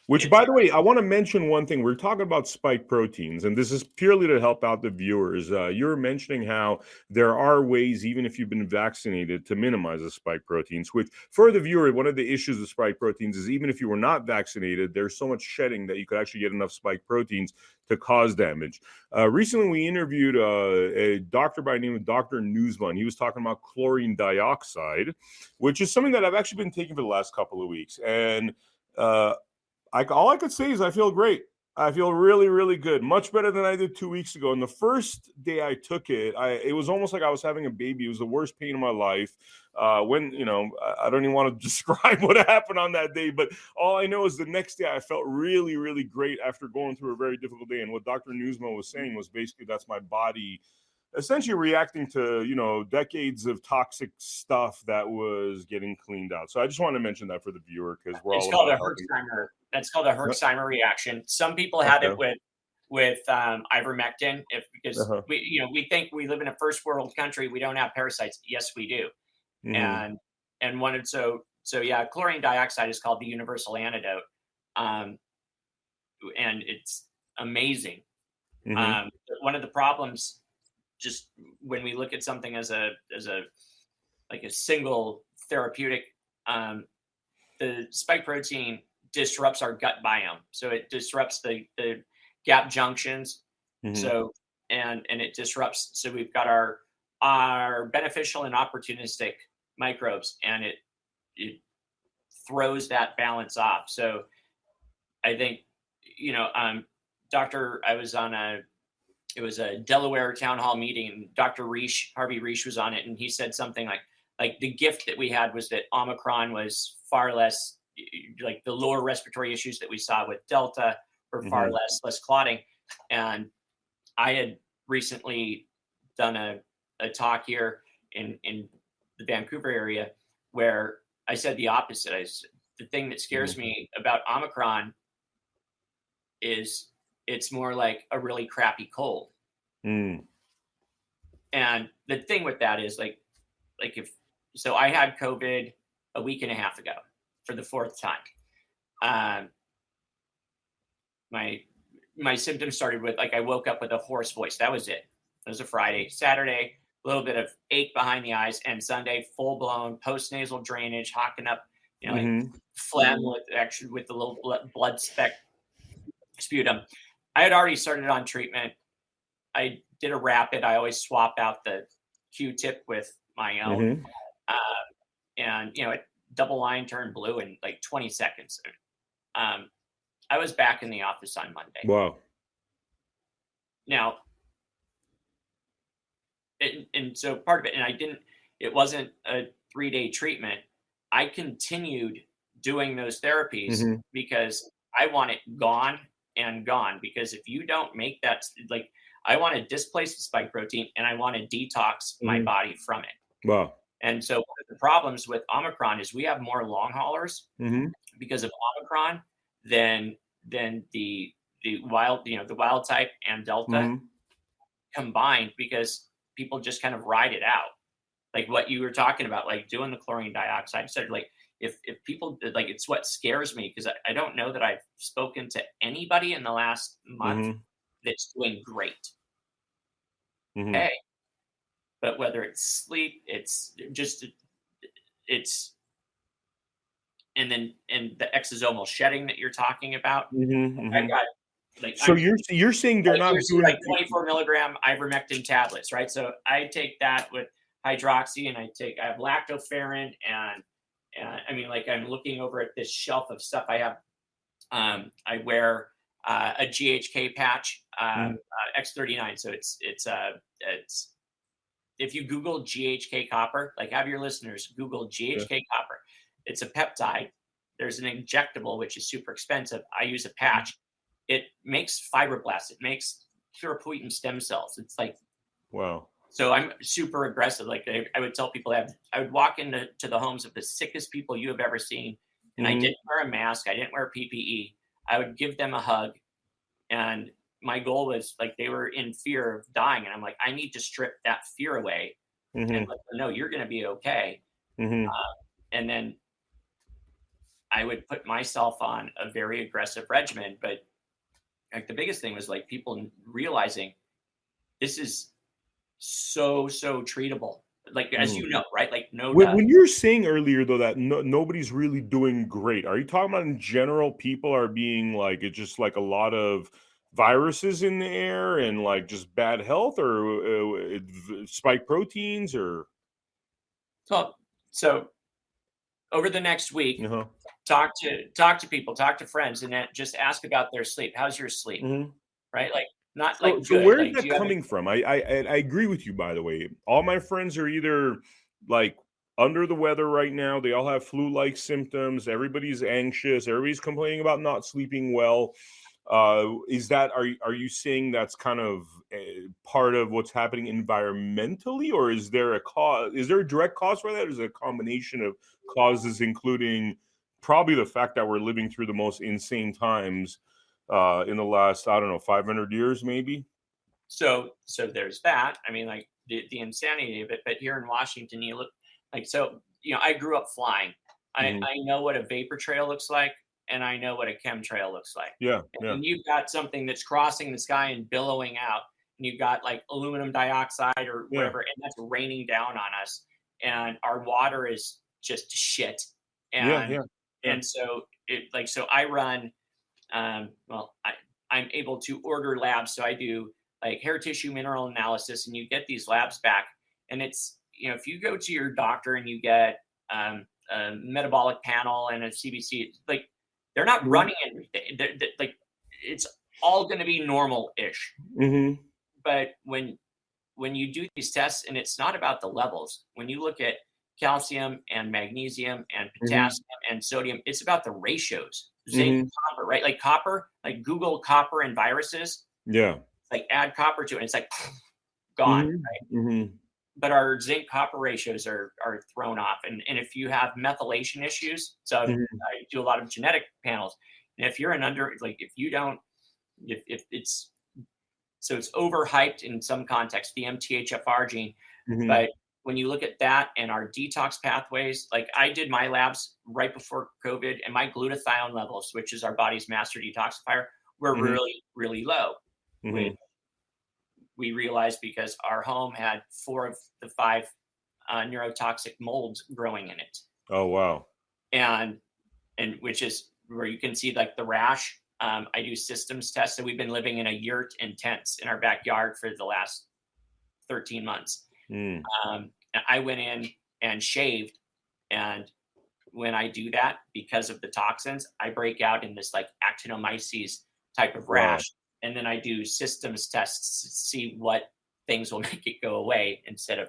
Which, by the way, I want to mention one thing. We're talking about spike proteins, and this is purely to help out the viewers. You were mentioning how there are ways, even if you've been vaccinated, to minimize the spike proteins, which, for the viewer, one of the issues with spike proteins is even if you were not vaccinated, there's so much shedding that you could actually get enough spike proteins to cause damage. Recently, we interviewed a doctor by the name of Dr. Newsman. He was talking about chlorine dioxide, which is something that I've actually been taking for the last couple of weeks. And all I could say is I feel great. I feel really, really good. Much better than I did 2 weeks ago. And the first day I took it, it was almost like I was having a baby. It was the worst pain of my life. I don't even want to describe what happened on that day, but all I know is the next day I felt really, really great after going through a very difficult day. And what Dr. Newsman was saying was basically that's my body essentially reacting to, decades of toxic stuff that was getting cleaned out. So I just want to mention that for the viewer, because it's called a Herxheimer. That's called a Herxheimer reaction. Some people had it with ivermectin, because we think we live in a first world country. We don't have parasites. Yes, we do. And chlorine dioxide is called the universal antidote. And it's amazing. One of the problems, just when we look at something as a single therapeutic, the spike protein disrupts our gut biome. So it disrupts the gap junctions. So, and it disrupts, so we've got our beneficial and opportunistic microbes, and it throws that balance off. So I think, it was a Delaware town hall meeting, and Dr. Harvey Reich was on it, and he said something like the gift that we had was that Omicron was far less, like the lower respiratory issues that we saw with Delta were far less clotting. And I had recently done a talk here in the Vancouver area where I said the opposite. The thing that scares me about Omicron is it's more like a really crappy cold. And the thing with that is like so I had COVID a week and a half ago for the fourth time. My symptoms started with, like, I woke up with a hoarse voice. That was it. It was a Friday. Saturday, a little bit of ache behind the eyes, and Sunday, full blown post-nasal drainage, hocking up, like phlegm with the little blood speck sputum. I had already started on treatment. I did a rapid. I always swap out the Q-tip with my own. And, double line turned blue in like 20 seconds. I was back in the office on Monday. Wow. Now, and so part of it, and it wasn't a 3-day treatment. I continued doing those therapies because I want it gone and gone. Because if you don't make that, like, I want to displace the spike protein and I want to detox my body from it. Wow. And so one of the problems with Omicron is we have more long haulers because of Omicron than the wild, the wild type and Delta combined, because people just kind of ride it out. Like what you were talking about, like doing the chlorine dioxide. So like if people, like, it's what scares me, because I don't know that I've spoken to anybody in the last month that's doing great. Okay. But whether it's sleep, it's and the exosomal shedding that you're talking about. I got, like, so you're saying they're not doing like 24 milligram ivermectin tablets, right? So I take that with hydroxy, and I have lactoferrin, and I mean, like, I'm looking over at this shelf of stuff I have. I wear a GHK patch, X39. So it's if you Google GHK copper, like, have your listeners Google GHK copper. It's a peptide. There's an injectable, which is super expensive. I use a patch. It makes fibroblasts. It makes pluripotent stem cells. It's like, wow. So I'm super aggressive. Like, I would tell people, I would walk into the homes of the sickest people you have ever seen, and I didn't wear a mask. I didn't wear PPE. I would give them a hug, and my goal was, like, they were in fear of dying, and I'm like, I need to strip that fear away and let them know you're going to be okay. And then I would put myself on a very aggressive regimen. But, like, the biggest thing was, like, people realizing this is so treatable, like, as you know, right? Like, when you're saying earlier, though, that nobody's really doing great, are you talking about in general people are being, like, it's just like a lot of viruses in the air and, like, just bad health, or spike proteins, or so over the next week, talk to people, talk to friends, and then just ask about their sleep. How's your sleep? Right? Like, not like so good. where is like, that coming from? I agree with you, by the way. All my friends are either, like, under the weather right now. They all have flu-like symptoms. Everybody's anxious. Everybody's complaining about not sleeping well. Is that, are you saying that's kind of part of what's happening environmentally, or is there a cause? Is there a direct cause for that? Or is it a combination of causes, including probably the fact that we're living through the most insane times in the last, I don't know, 500 years, maybe? So there's that. I mean, like, the insanity of it. But here in Washington, you look, like, so, I grew up flying. I know what a vapor trail looks like, and I know what a chemtrail looks like. And you've got something that's crossing the sky and billowing out, and you've got, like, aluminum dioxide or whatever, and that's raining down on us, and our water is just shit. And and so so I run. I'm able to order labs. So I do, like, hair tissue mineral analysis, and you get these labs back. And it's, if you go to your doctor and you get a metabolic panel and a CBC, like, they're not running anything. Like, it's all going to be normal-ish. But when you do these tests, and it's not about the levels, when you look at calcium and magnesium and potassium and sodium, it's about the ratios. Zinc, copper, right? Like copper, like Google copper and viruses. Like, add copper to it, and it's like gone, right? But our zinc copper ratios are thrown off. And if you have methylation issues, so I do a lot of genetic panels. And if you're if you don't, if it's, so it's overhyped in some context, the MTHFR gene. But when you look at that and our detox pathways, like, I did my labs right before COVID, and my glutathione levels, which is our body's master detoxifier, were really, really low. We realized because our home had 4 of the 5 neurotoxic molds growing in it. Oh, wow. And which is where you can see, like, the rash. I do systems tests. So we've been living in a yurt in tents in our backyard for the last 13 months. I went in and shaved, and when I do that, because of the toxins, I break out in this like actinomyces type of rash. And then I do systems tests to see what things will make it go away instead of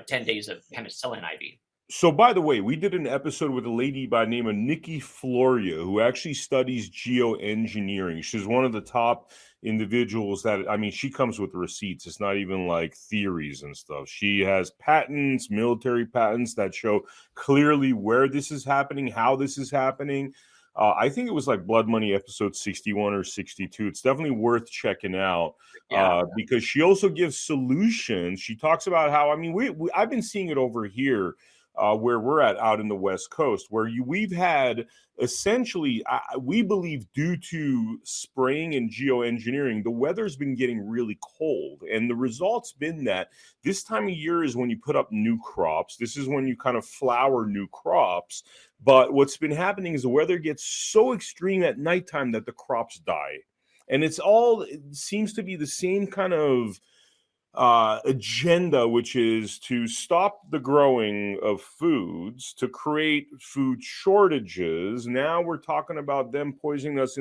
10 days of penicillin IV. So, by the way, we did an episode with a lady by the name of Nikki Floria, who actually studies geoengineering. She's one of the top individuals that, I mean, she comes with receipts. It's not even like theories and stuff. She has patents, military patents that show clearly where this is happening, how this is happening. I think it was like Blood Money episode 61 or 62. It's definitely worth checking out because she also gives solutions. She talks about how, I mean, I've been seeing it over here. Where we're at out in the West Coast, where we've had essentially, we believe due to spraying and geoengineering, the weather's been getting really cold. And the result's been that this time of year is when you put up new crops. This is when you kind of flower new crops. But what's been happening is the weather gets so extreme at nighttime that the crops die. And it seems to be the same kind of agenda, which is to stop the growing of foods, to create food shortages. Now we're talking about them poisoning us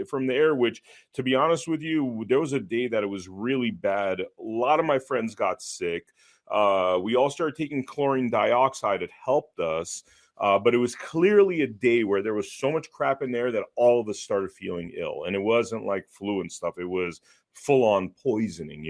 from the air, which, to be honest with you, there was a day that it was really bad. A lot of my friends got sick. We all started taking chlorine dioxide. It helped us. But it was clearly a day where there was so much crap in there that all of us started feeling ill. And it wasn't like flu and stuff. It was full-on poisoning,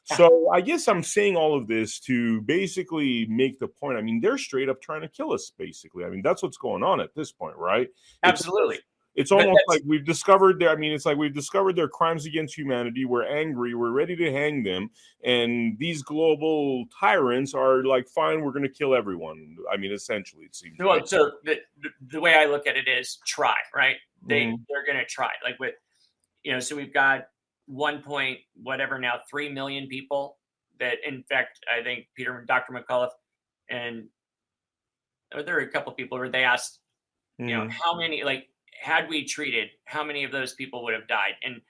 So I guess I'm saying all of this to basically make the point. I mean, they're straight up trying to kill us, basically. I mean, that's what's going on at this point, right? Absolutely. It's almost like we've discovered their crimes against humanity. We're angry. We're ready to hang them. And these global tyrants are like, fine, we're going to kill everyone. I mean, essentially, it seems. Well, so the way I look at it is try, right? They're going to try. Like with, so we've got 3 million people that, in fact, I think Dr. McCullough, and there are a couple of people where they asked, how many, like, had we treated, how many of those people would have died? And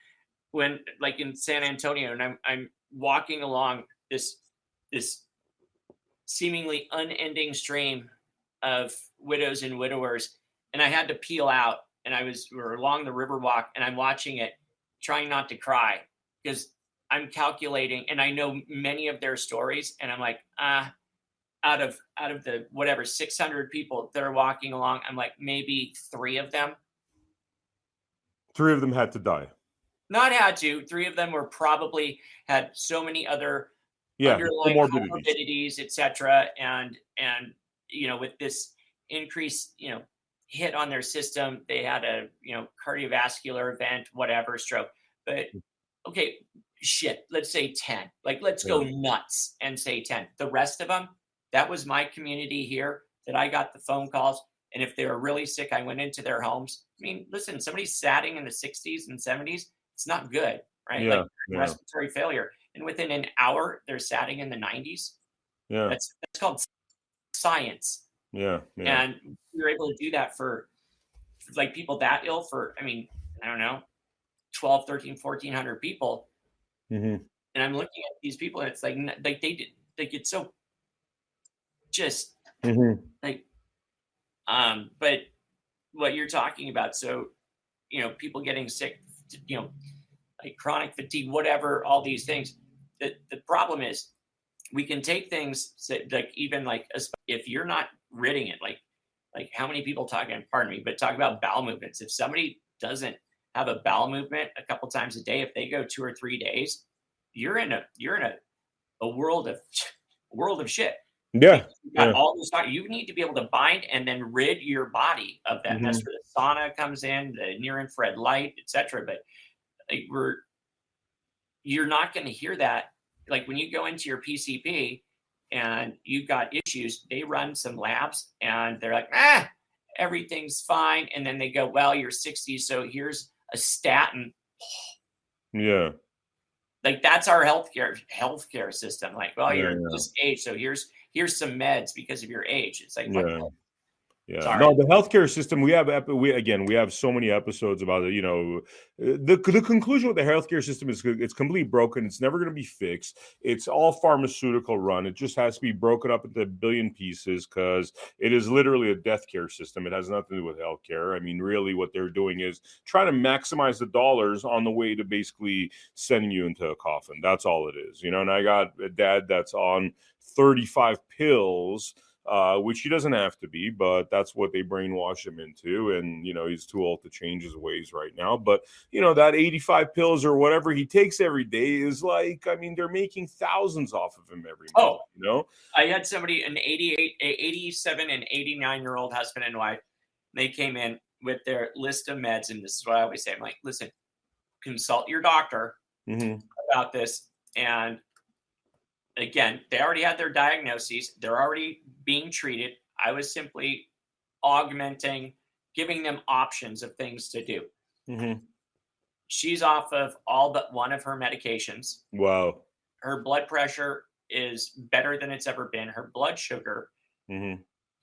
when, like in San Antonio, and I'm walking along this seemingly unending stream of widows and widowers, and I had to peel out, and we're along the Riverwalk, and I'm watching it, trying not to cry, because I'm calculating, and I know many of their stories, and I'm like, out of the whatever 600 people that are walking along, I'm like, maybe 3 of them. 3 of them had to die. Not had to. 3 of them were probably had so many other underlying comorbidities, etc. And with this increased hit on their system, they had a cardiovascular event, whatever, stroke. But okay, shit, let's say 10. Like, let's go nuts and say 10. The rest of them, that was my community here that I got the phone calls. And if they were really sick, I went into their homes. I mean, listen, somebody's satting in the 60s and 70s. It's not good, right? Respiratory failure. And within an hour, they're satting in the 90s. Yeah. That's called science. Yeah. And we were able to do that for like people that ill for, I mean, I don't know, 12, 13, 1,400 people. Mm-hmm. And I'm looking at these people, and it's like they did, like, it's so just like, but what you're talking about, so, people getting sick, like chronic fatigue, whatever, all these things. The problem is we can take things like, even like, if you're not ridding it, like how many people talk about bowel movements. If somebody doesn't have a bowel movement a couple times a day, if they go 2 or 3 days, you're in a world of shit. Yeah. All this time, you need to be able to bind and then rid your body of that. And that's where the sauna comes in, the near infrared light, etc. But you're not going to hear that. Like when you go into your PCP and you've got issues, they run some labs and they're like, everything's fine. And then they go, well, you're 60, so here's a statin. Yeah. Like that's our healthcare system. Like, well, you're this age, so here's some meds because of your age. It's like, Yeah, Sorry. no, the healthcare system. We have so many episodes about it. The conclusion with the healthcare system is it's completely broken. It's never going to be fixed. It's all pharmaceutical run. It just has to be broken up into a billion pieces because it is literally a death care system. It has nothing to do with healthcare. I mean, really, what they're doing is trying to maximize the dollars on the way to basically sending you into a coffin. That's all it is. And I got a dad that's on 35 pills, which he doesn't have to be, but that's what they brainwash him into. And, he's too old to change his ways right now. But, that 85 pills or whatever he takes every day is like, I mean, they're making thousands off of him every month, I had somebody, an 87 and 89-year-old husband and wife. They came in with their list of meds. And this is what I always say. I'm like, listen, consult your doctor about this. And again, they already had their diagnoses. They're already being treated. I was simply augmenting, giving them options of things to do. She's off of all but one of her medications. Wow. Her blood pressure is better than it's ever been. Her blood sugar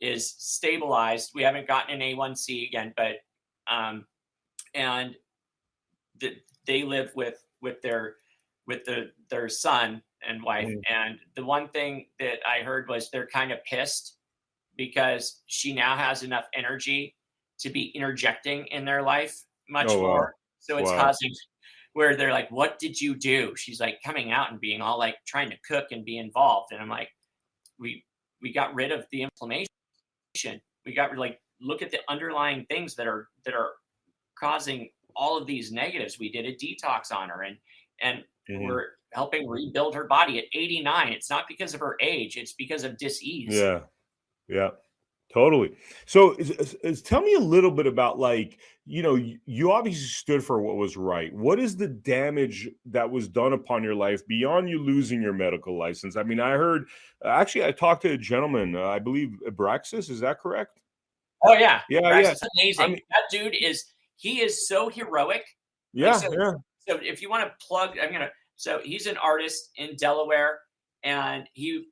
is stabilized. We haven't gotten an A1C again, but and they live with their son and wife. And the one thing that I heard was they're kind of pissed because she now has enough energy to be interjecting in their life much more. So it's causing where they're like, what did you do? She's like coming out and being all like trying to cook and be involved. And I'm like, we got rid of the inflammation. We got like, look at the underlying things that are causing all of these negatives. We did a detox on her and we're helping rebuild her body at 89. It's not because of her age. It's because of dis-ease. Yeah, totally. So tell me a little bit about you obviously stood for what was right. What is the damage that was done upon your life beyond you losing your medical license? I mean, I heard, actually, I talked to a gentleman, I believe Abraxas, is that correct? Oh yeah. Yeah. It's amazing. I mean, that dude he is so heroic. Yeah. So if you want to plug, so he's an artist in Delaware, and he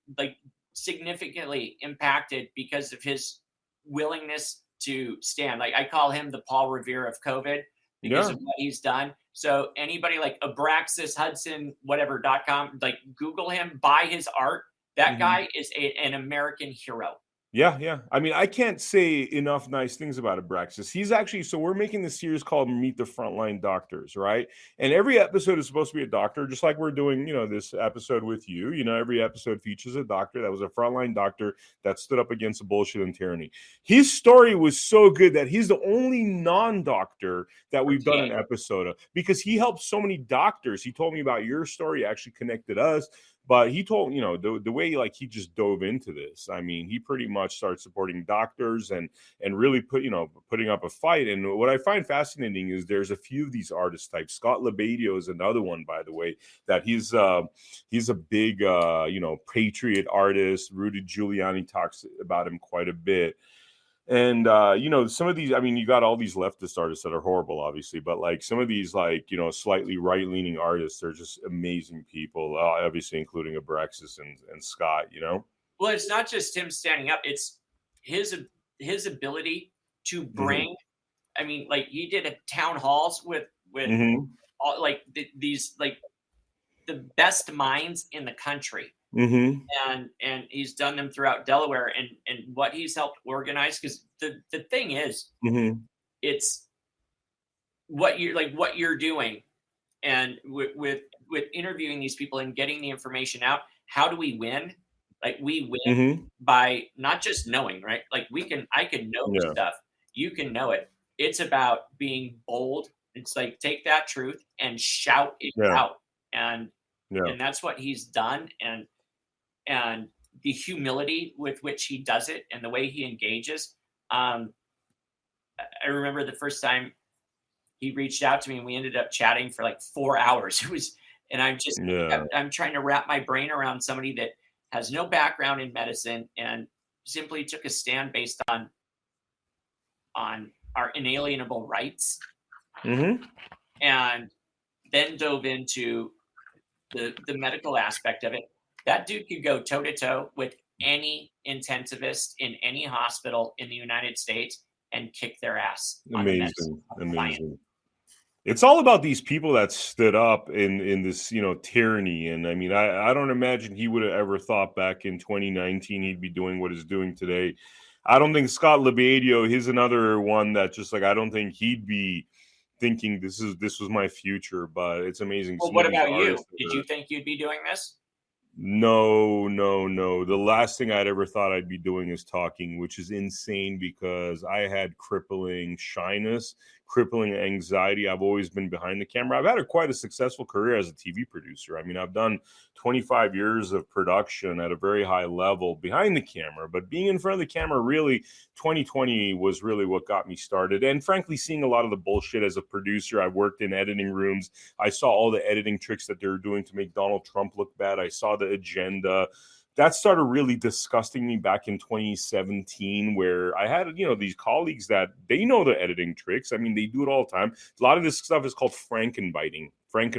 significantly impacted because of his willingness to stand. Like I call him the Paul Revere of COVID because of what he's done. So anybody like Abraxas Hudson, whatever.com, Google him, buy his art. That guy is an American hero. Yeah. I mean, I can't say enough nice things about Abraxas. He's actually, so we're making this series called Meet the Frontline Doctors, right? And every episode is supposed to be a doctor, just like we're doing, this episode with you. Every episode features a doctor that was a frontline doctor that stood up against the bullshit and tyranny. His story was so good that he's the only non-doctor that we've done an episode of, because he helped so many doctors. He told me about your story, actually connected us. But he told, the way he just dove into this. I mean, he pretty much started supporting doctors and really putting up a fight. And what I find fascinating is there's a few of these artist types. Scott Labadio is another one, by the way, that he's a big patriot artist. Rudy Giuliani talks about him quite a bit. And, some of these, I mean, you got all these leftist artists that are horrible, obviously, but some of these, slightly right-leaning artists are just amazing people, obviously, including Abraxas and Scott, Well, it's not just him standing up. It's his ability to bring, I mean, he did a town halls with all, these the best minds in the country. And he's done them throughout Delaware, and what he's helped organize, because the thing is, it's what you're doing, and with interviewing these people and getting the information out. How do we win? We win by not just knowing, right? I can know stuff, you can know it. It's about being bold. It's take that truth and shout it out, and that's what he's done. And the humility with which he does it and the way he engages. I remember the first time he reached out to me and we ended up chatting for 4 hours. I'm trying to wrap my brain around somebody that has no background in medicine and simply took a stand based on our inalienable rights. And then dove into the medical aspect of it. That dude could go toe to toe with any intensivist in any hospital in the United States and kick their ass. Amazing. It's all about these people that stood up in this, tyranny. And I mean, I don't imagine he would have ever thought back in 2019 he'd be doing what he's doing today. I don't think Scott Labadio, he's another one that just like, I don't think he'd be thinking this was my future, but it's amazing. Well, what about you? Did you think you'd be doing this? No. The last thing I'd ever thought I'd be doing is talking, which is insane because I had crippling shyness, crippling anxiety. I've always been behind the camera. I've had quite a successful career as a TV producer. I mean, I've done 25 years of production at a very high level behind the camera, but being in front of the camera, really, 2020 was really what got me started. And frankly, seeing a lot of the bullshit as a producer, I worked in editing rooms. I saw all the editing tricks that they were doing to make Donald Trump look bad. I saw the agenda. That started really disgusting me back in 2017, where I had, these colleagues that they know the editing tricks. I mean, they do it all the time. A lot of this stuff is called Frankenbiting, where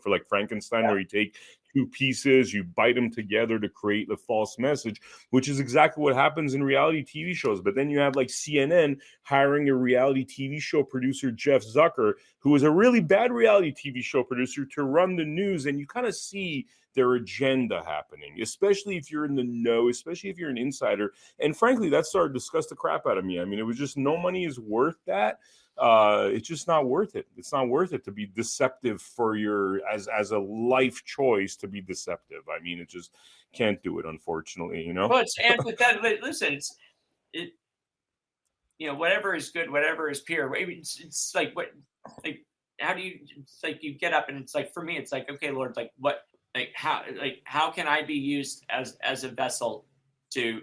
for like Frankenstein, where you take two pieces, you bite them together to create the false message, which is exactly what happens in reality TV shows. But then you have like CNN hiring a reality TV show producer, Jeff Zucker, who is a really bad reality TV show producer, to run the news. And you kind of see their agenda happening, especially if you're in the know, especially if you're an insider. And frankly, that started to disgust the crap out of me. I mean, it was just, no money is worth that. It's just not worth it. It's not worth it to be deceptive for as a life choice to be deceptive. I mean, it just can't do it, unfortunately, But listen, whatever is good, whatever is pure. I mean, it's like, how do you, it's like you get up and it's like, for me, it's like, okay, Lord, like what, how can I be used as a vessel to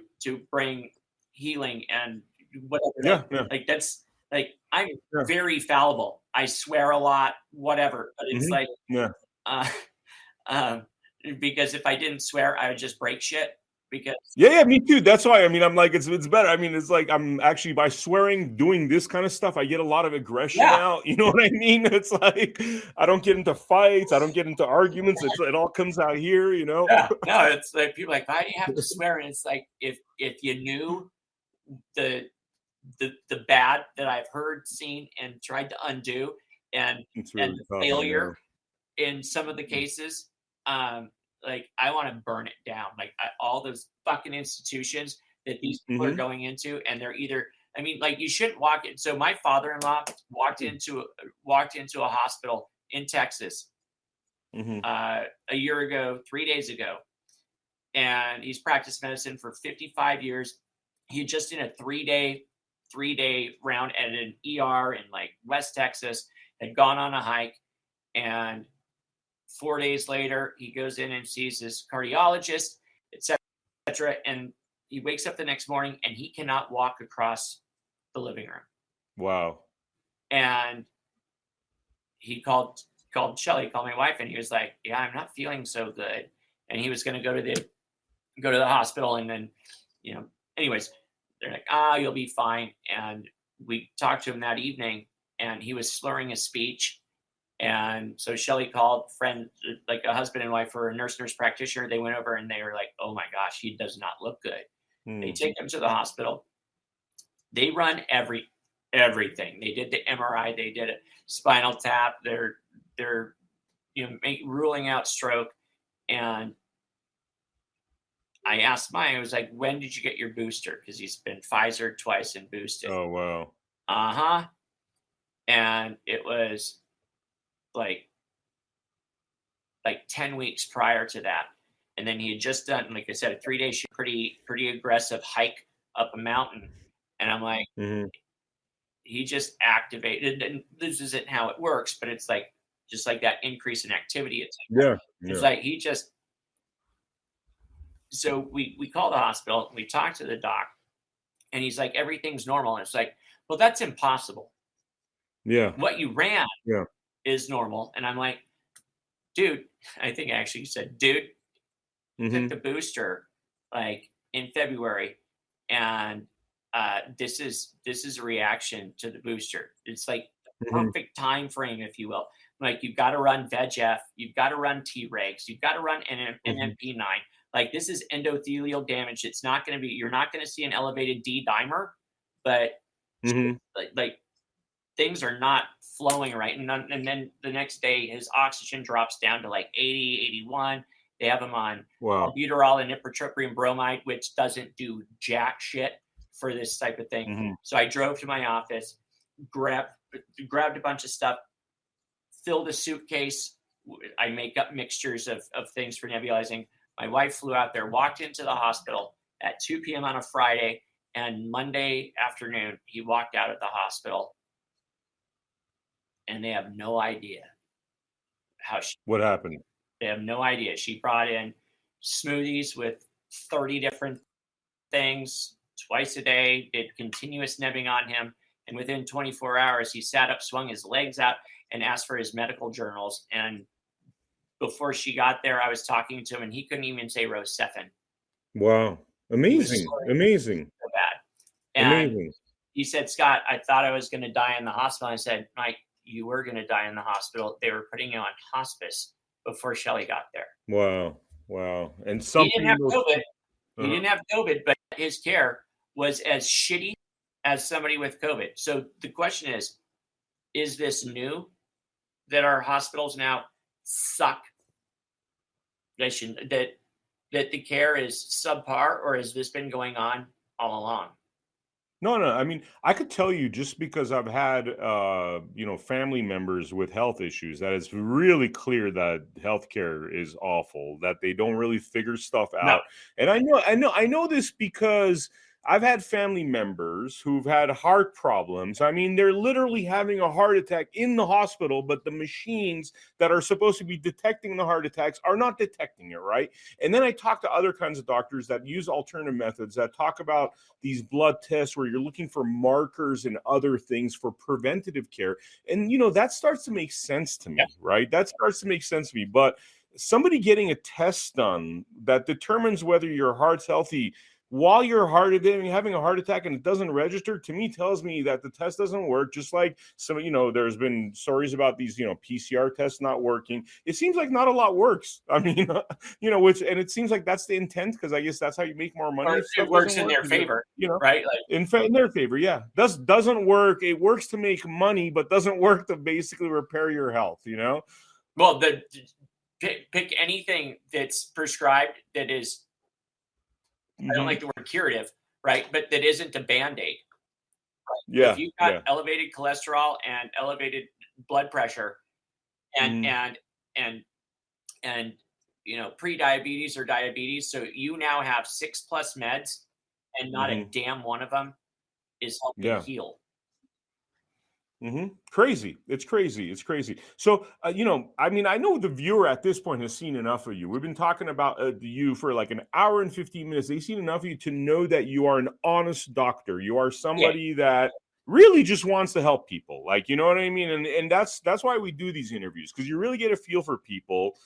bring healing and whatever? Like that's like, I'm very fallible. I swear a lot, whatever. But it's because if I didn't swear, I would just break shit. Because me too. That's why, I mean, I'm like, it's better. I mean, it's like, I'm actually, by swearing, doing this kind of stuff, I get a lot of aggression out. You know what I mean? It's like, I don't get into fights. I don't get into arguments. It all comes out here, No, it's like, people are like, why do you have to swear? And it's like, if you knew the bad that I've heard, seen, and tried to undo, and the failure in some of the cases, like, I want to burn it down. Like, all those fucking institutions that these people are going into, and they're either, I mean, like, you shouldn't walk in. So my father-in-law walked into a hospital in Texas a year ago, 3 days ago, and he's practiced medicine for 55 years. He just did a three-day round at an ER in like West Texas, had gone on a hike, and 4 days later, he goes in and sees his cardiologist, et cetera. And he wakes up the next morning and he cannot walk across the living room. Wow. And he called Shelly, called my wife, and he was like, yeah, I'm not feeling so good. And he was going to go to the hospital. And then, anyways, they're like, you'll be fine. And we talked to him that evening, and he was slurring his speech. And so Shelly called a friend, like a husband and wife, or a nurse practitioner. They went over and they were like, oh my gosh, he does not look good. They take him to the hospital. They run everything. They did the MRI. They did a spinal tap. They're ruling out stroke. And I asked Maya, I was like, when did you get your booster? Because he's been Pfizer twice and boosted. Oh, wow. And it was like 10 weeks prior to that. And then he had just done, like I said, a 3-day pretty aggressive hike up a mountain. And I'm like, he just activated, and this isn't how it works, but it's like, just like that increase in activity. It's like, it's like he just, so we called the hospital, we talked to the doc, and he's like, everything's normal. And it's like, well, that's impossible. Yeah. What you ran is normal. And I'm like, dude, I think I actually said, dude, took the booster like in February, and this is a reaction to the booster. It's like the perfect time frame, if you will. Like, you've got to run VEGF, you've got to run Tregs, you've got to run NMP9. Like, this is endothelial damage. It's not going to be, you're not going to see an elevated D dimer, but like things are not flowing right. And then the next day, his oxygen drops down to like 80, 81. They have him on albuterol and ipratropium bromide, which doesn't do jack shit for this type of thing. So I drove to my office, grabbed a bunch of stuff, filled a suitcase. I make up mixtures of things for nebulizing. My wife flew out there, walked into the hospital at 2 p.m. on a Friday, and Monday afternoon, he walked out of the hospital, and they have no idea what happened. They have no idea. She brought in smoothies with 30 different things twice a day, did continuous nebbing on him. And within 24 hours, he sat up, swung his legs out, and asked for his medical journals. And before she got there, I was talking to him, and he couldn't even say Rocephin. Wow. Amazing. Amazing. So bad. And amazing. He said, Scott, I thought I was going to die in the hospital. I said, Mike, you were going to die in the hospital. They were putting you on hospice before Shelley got there. Wow. Wow. And he didn't have COVID. He didn't have COVID, but his care was as shitty as somebody with COVID. So the question is this new that our hospitals now suck? That the care is subpar, or has this been going on all along? No. I mean, I could tell you, just because I've had, family members with health issues, that it's really clear that healthcare is awful, that they don't really figure stuff out. And I know this because I've had family members who've had heart problems. I mean, they're literally having a heart attack in the hospital, but the machines that are supposed to be detecting the heart attacks are not detecting it, right? And then I talk to other kinds of doctors that use alternative methods, that talk about these blood tests where you're looking for markers and other things for preventative care. And, that starts to make sense to me, right? That starts to make sense to me. But somebody getting a test done that determines whether your heart's healthy while you're having a heart attack and it doesn't register, to me tells me that the test doesn't work. Just like some, there's been stories about these, PCR tests not working. It seems like not a lot works. I mean, and it seems like that's the intent, because I guess that's how you make more money. Or it works in their favor, right? Like, in their favor, yeah. Doesn't work. It works to make money, but doesn't work to basically repair your health. Well, pick anything that's prescribed that is. I don't like the word curative, right? But that isn't a Band-Aid. Right? Yeah. If you've got elevated cholesterol and elevated blood pressure and pre-diabetes or diabetes, so you now have 6+ meds and not a damn one of them is helping heal. Crazy. It's crazy. So, I know the viewer at this point has seen enough of you. We've been talking about you for like an hour and 15 minutes. They've seen enough of you to know that you are an honest doctor. You are somebody that really just wants to help people. Like, you know what I mean? And that's why we do these interviews, because you really get a feel for people.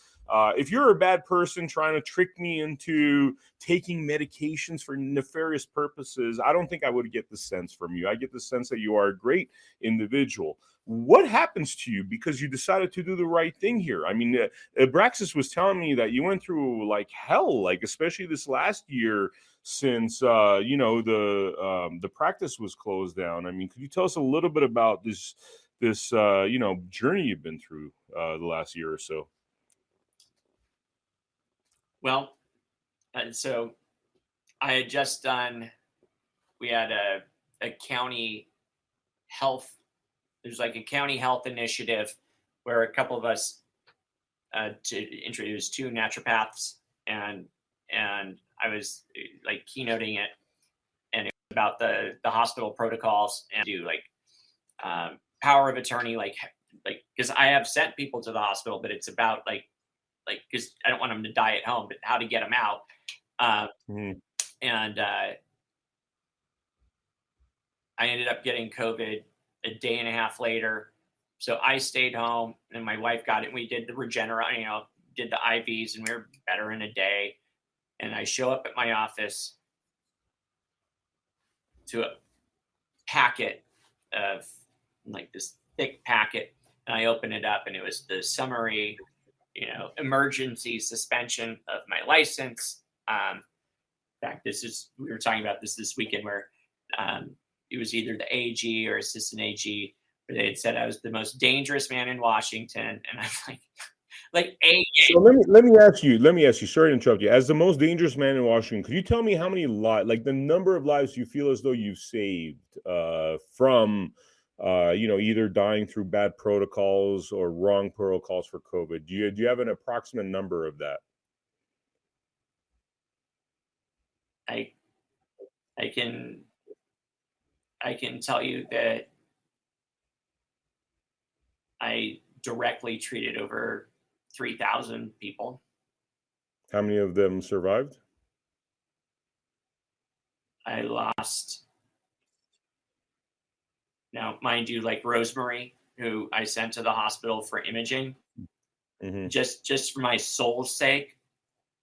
If you're a bad person trying to trick me into taking medications for nefarious purposes, I don't think I would get the sense from you. I get the sense that you are a great individual. What happens to you because you decided to do the right thing here? I mean, Abraxas was telling me that you went through like hell, like especially this last year since the practice was closed down. I mean, could you tell us a little bit about this journey you've been through the last year or so? Well, so I had just we had a county health, there's like a county health initiative where a couple of us to introduce 2 naturopaths, and I was like keynoting it, and it was about the hospital protocols and do like power of attorney, like because I have sent people to the hospital, but it's about like because I don't want them to die at home, but how to get them out. And I ended up getting COVID a day and a half later. So I stayed home, and my wife got it. And we did the Regeneron, did the IVs, and we were better in a day. And I show up at my office to a packet of like this thick packet. And I open it up, and it was the summary, emergency suspension of my license. In fact, we were talking about this weekend where it was either the AG or assistant AG, where they had said I was the most dangerous man in Washington, and I'm like AG. So let me ask you. Sorry to interrupt you. As the most dangerous man in Washington, could you tell me how many lives, like the number of lives you feel as though you've saved from, either dying through bad protocols or wrong protocols for COVID? Do you have an approximate number of that? I can tell you that I directly treated over 3,000 people. How many of them survived? I lost, now mind you, like Rosemary, who I sent to the hospital for imaging. Mm-hmm. Just for my soul's sake,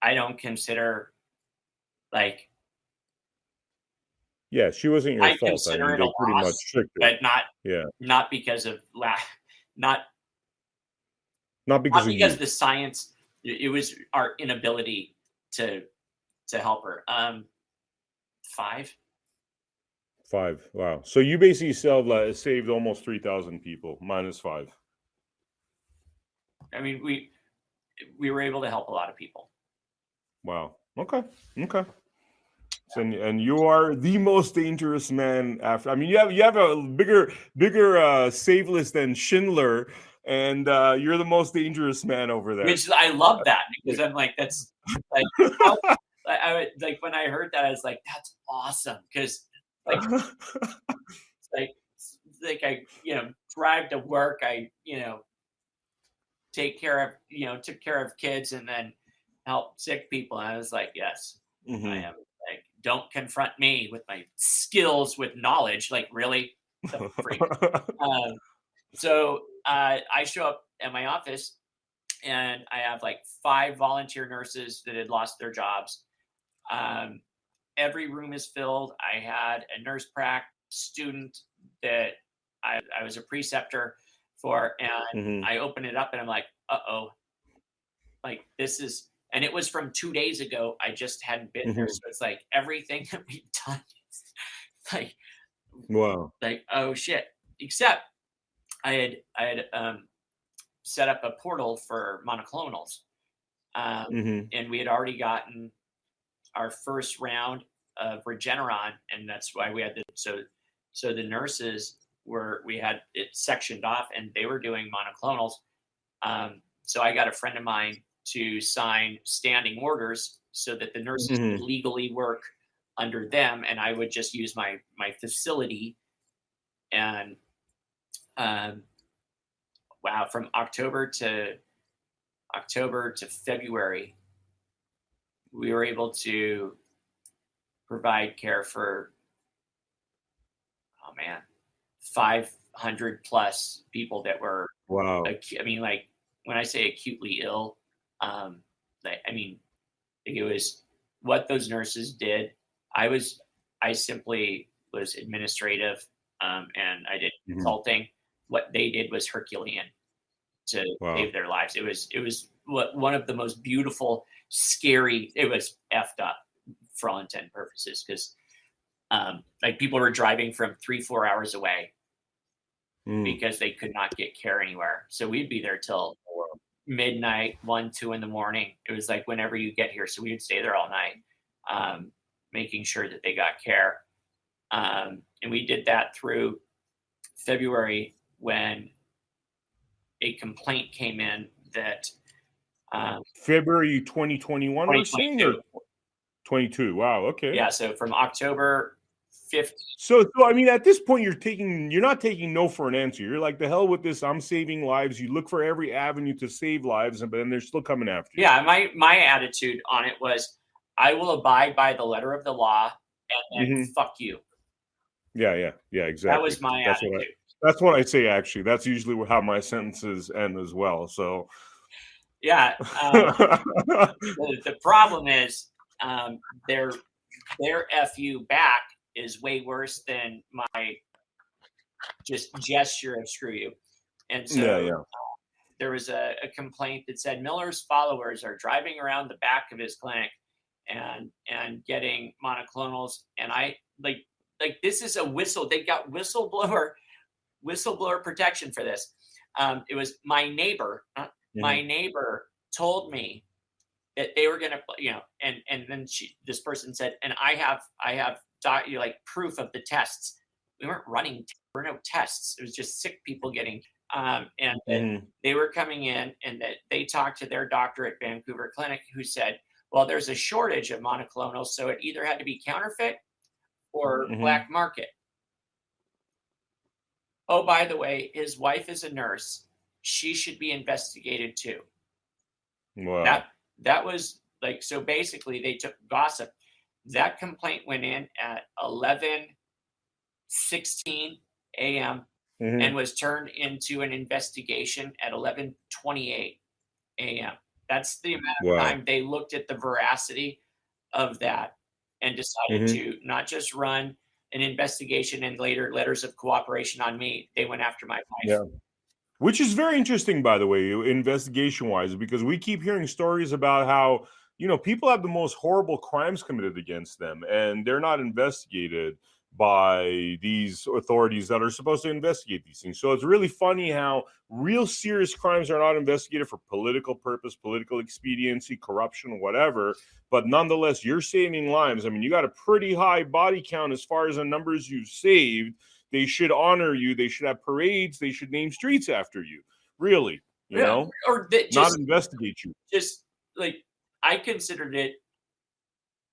I don't consider, like, yeah, she wasn't your fault. Consider it they a pretty loss, much tricked her. but not because of not because of the science. It was our inability to help her. 5. Wow. So you basically saved almost 3,000 people minus 5. I mean, we were able to help a lot of people. Wow. Okay. So, and you are the most dangerous man after. I mean, you have a bigger save list than Schindler, and you're the most dangerous man over there. Which I love that, because I'm like, that's like, I like, when I heard that, I was like, that's awesome, because like I drive to work, I took care of kids, and then help sick people. And I was like, yes, Mm-hmm. I am. Like, don't confront me with my skills with knowledge. Like, really? The freak. So I show up at my office, and I have like 5 volunteer nurses that had lost their jobs. Every room is filled. I had a nurse prac student that I was a preceptor for, and Mm-hmm. I open it up, and I'm like, uh-oh. Like, this is, and it was from 2 days ago. I just hadn't been there. So it's like everything that we've done is like, wow. Like, oh shit. Except I had set up a portal for monoclonals. And we had already gotten our first round of Regeneron, and that's why we had so the nurses we had it sectioned off, and they were doing monoclonals. So I got a friend of mine to sign standing orders so that the nurses could legally work under them, and I would just use my facility. And wow, from October to February, we were able to provide care for 500 plus people that were, wow. I mean, like, when I say acutely ill, I mean, it was what those nurses did. I simply was administrative, and I did consulting. What they did was Herculean to save their lives. It was one of the most beautiful, scary. It was effed up for all intent and purposes, because like, people were driving from 3-4 hours away because they could not get care anywhere. So we'd be there till midnight, 1-2 in the morning. It was like, whenever you get here. So we would stay there all night, making sure that they got care. And we did that through February, when a complaint came in that February 2021, we're saying, or 22. Wow. Okay. Yeah. So from October 15th. So I mean, at this point, you're not taking no for an answer. You're like, the hell with this. I'm saving lives. You look for every avenue to save lives, but then they're still coming after you. Yeah. My attitude on it was, I will abide by the letter of the law, and then fuck you. Yeah. Exactly. That was my attitude. That's what I say. Actually, that's usually how my sentences end as well. So, yeah. The problem is, their FU back is way worse than my just gesture of screw you. And so there was a complaint that said Miller's followers are driving around the back of his clinic and getting monoclonals. And I like this is a they got whistleblower protection for this. It was my neighbor. My neighbor told me that they were gonna, and then this person said, and I have proof of the tests. We weren't running. There were no tests. It was just sick people getting. And that they were coming in, and that they talked to their doctor at Vancouver Clinic, who said, well, there's a shortage of monoclonals, so it either had to be counterfeit or black market. Oh, by the way, his wife is a nurse. She should be investigated too. Wow. That was so basically they took gossip. That complaint went in at 11:16 a.m. and was turned into an investigation at 11:28 a.m. That's the amount of time they looked at the veracity of that and decided to not just run an investigation and later letters of cooperation on me. They went after my wife. Yeah. Which is very interesting, by the way, investigation-wise, because we keep hearing stories about how, people have the most horrible crimes committed against them, and they're not investigated by these authorities that are supposed to investigate these things. So it's really funny how real serious crimes are not investigated for political purpose, political expediency, corruption, whatever. But nonetheless, you're saving lives. I mean, you got a pretty high body count as far as the numbers you've saved. They should honor you. They should have parades. They should name streets after you. Really, or not investigate you. Just I considered it.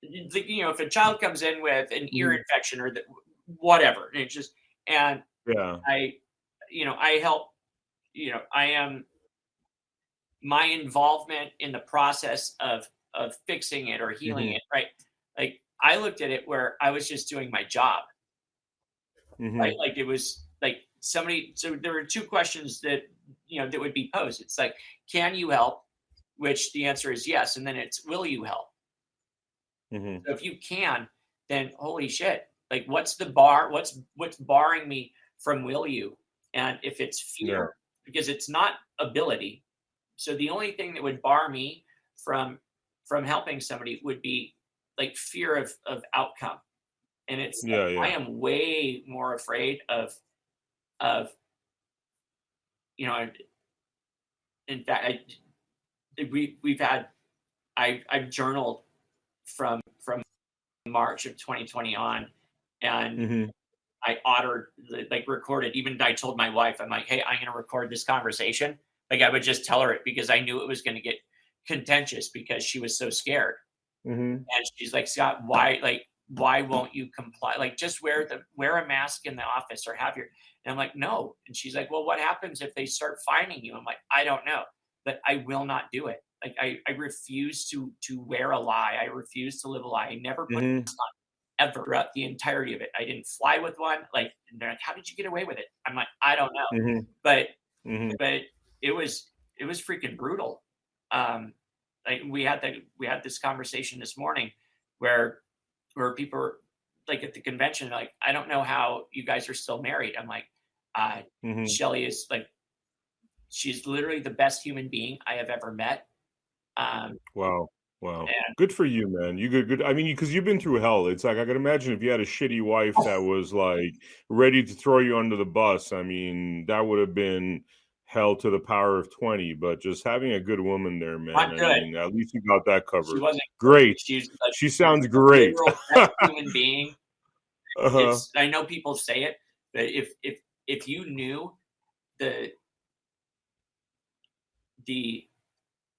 If a child comes in with an ear infection or whatever, it's just, and I help. I am my involvement in the process of fixing it or healing it. Right, I looked at it where I was just doing my job. Right? It was somebody. So there were two questions that that would be posed. It's can you help? Which the answer is yes, and then it's will you help? So if you can, then holy shit! What's the bar? What's barring me from will you? And if it's fear, because it's not ability. So the only thing that would bar me from helping somebody would be fear of outcome. And it's I am way more afraid of in fact I've journaled from March of 2020 on, and I recorded, even I told my wife, I'm like, hey, I'm going to record this conversation. I would just tell her it because I knew it was going to get contentious because she was so scared. And she's like, Scott, why won't you comply? Just wear a mask in the office or have your, and I'm like, no. And she's like, well, what happens if they start fining you? I'm like, I don't know, but I will not do it. I refuse to wear a lie. I refuse to live a lie. I never put this on ever throughout the entirety of it. I didn't fly with one. And they're like, how did you get away with it? I'm like, I don't know. But it was freaking brutal. We had this conversation this morning where people were at the convention, I don't know how you guys are still married. I'm like, Shelly is she's literally the best human being I have ever met. Wow. Good for you, man. You good. I mean, because you've been through hell. It's I could imagine if you had a shitty wife that was ready to throw you under the bus. I mean, that would have been hell to the power of 20. But just having a good woman there, man. Not good. I mean, at least you got that covered. She wasn't great. She sounds great. Best human being. I know people say it, but if you knew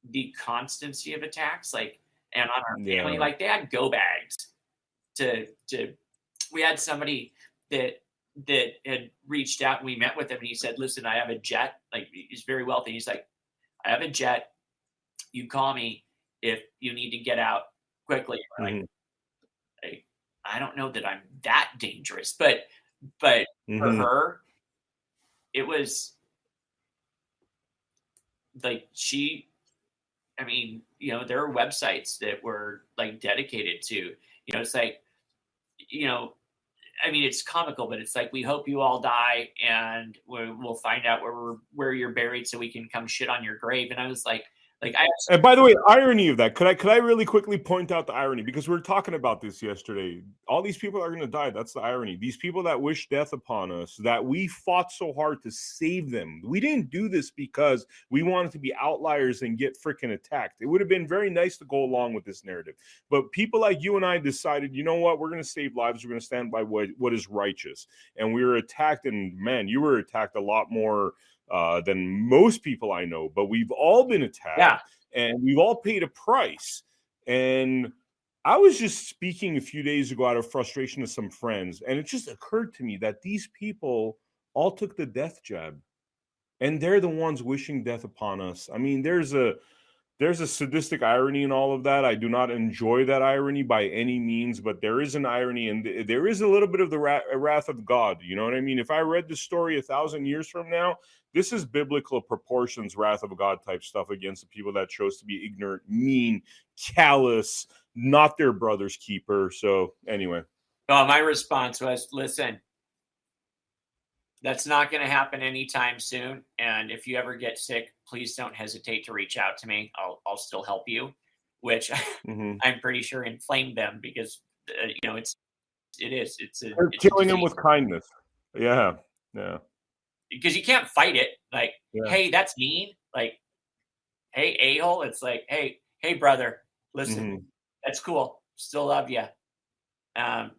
the constancy of attacks, and on our family, they had go bags to we had somebody that had reached out, and we met with him, and he said, listen, I have a jet. He's very wealthy. He's like, I have a jet. You call me if you need to get out quickly. I don't know that I'm that dangerous, but for her, it was I mean, there are websites that were dedicated to, it's I mean, it's comical, but it's we hope you all die and we'll find out where you're buried so we can come shit on your grave. And I was like, Like And by the way, irony of that, could I really quickly point out the irony? Because we were talking about this yesterday. All these people are going to die. That's the irony. These people that wish death upon us, that we fought so hard to save them. We didn't do this because we wanted to be outliers and get freaking attacked. It would have been very nice to go along with this narrative. But people like you and I decided, you know what? We're going to save lives. We're going to stand by what is righteous. And we were attacked. And man, you were attacked a lot more than most people I know. But we've all been attacked. Yeah. And we've all paid a price. And I was just speaking a few days ago out of frustration to some friends, and it just occurred to me that these people all took the death jab, and they're the ones wishing death upon us. I mean, there's a sadistic irony in all of that. I do not enjoy that irony by any means, but there is an irony, and there is a little bit of the wrath of God. You know what I mean? If I read the story 1,000 years from now, this is biblical proportions, wrath of God type stuff against the people that chose to be ignorant, mean, callous, not their brother's keeper. So anyway. Well, my response was, listen, that's not going to happen anytime soon. And if you ever get sick, please don't hesitate to reach out to me. I'll still help you, which I'm pretty sure inflamed them because, it's killing them with kindness. Yeah. Yeah. Because you can't fight it. Like, hey, that's mean. Like, hey, a-hole. It's like, hey, brother, listen, that's cool. Still love you.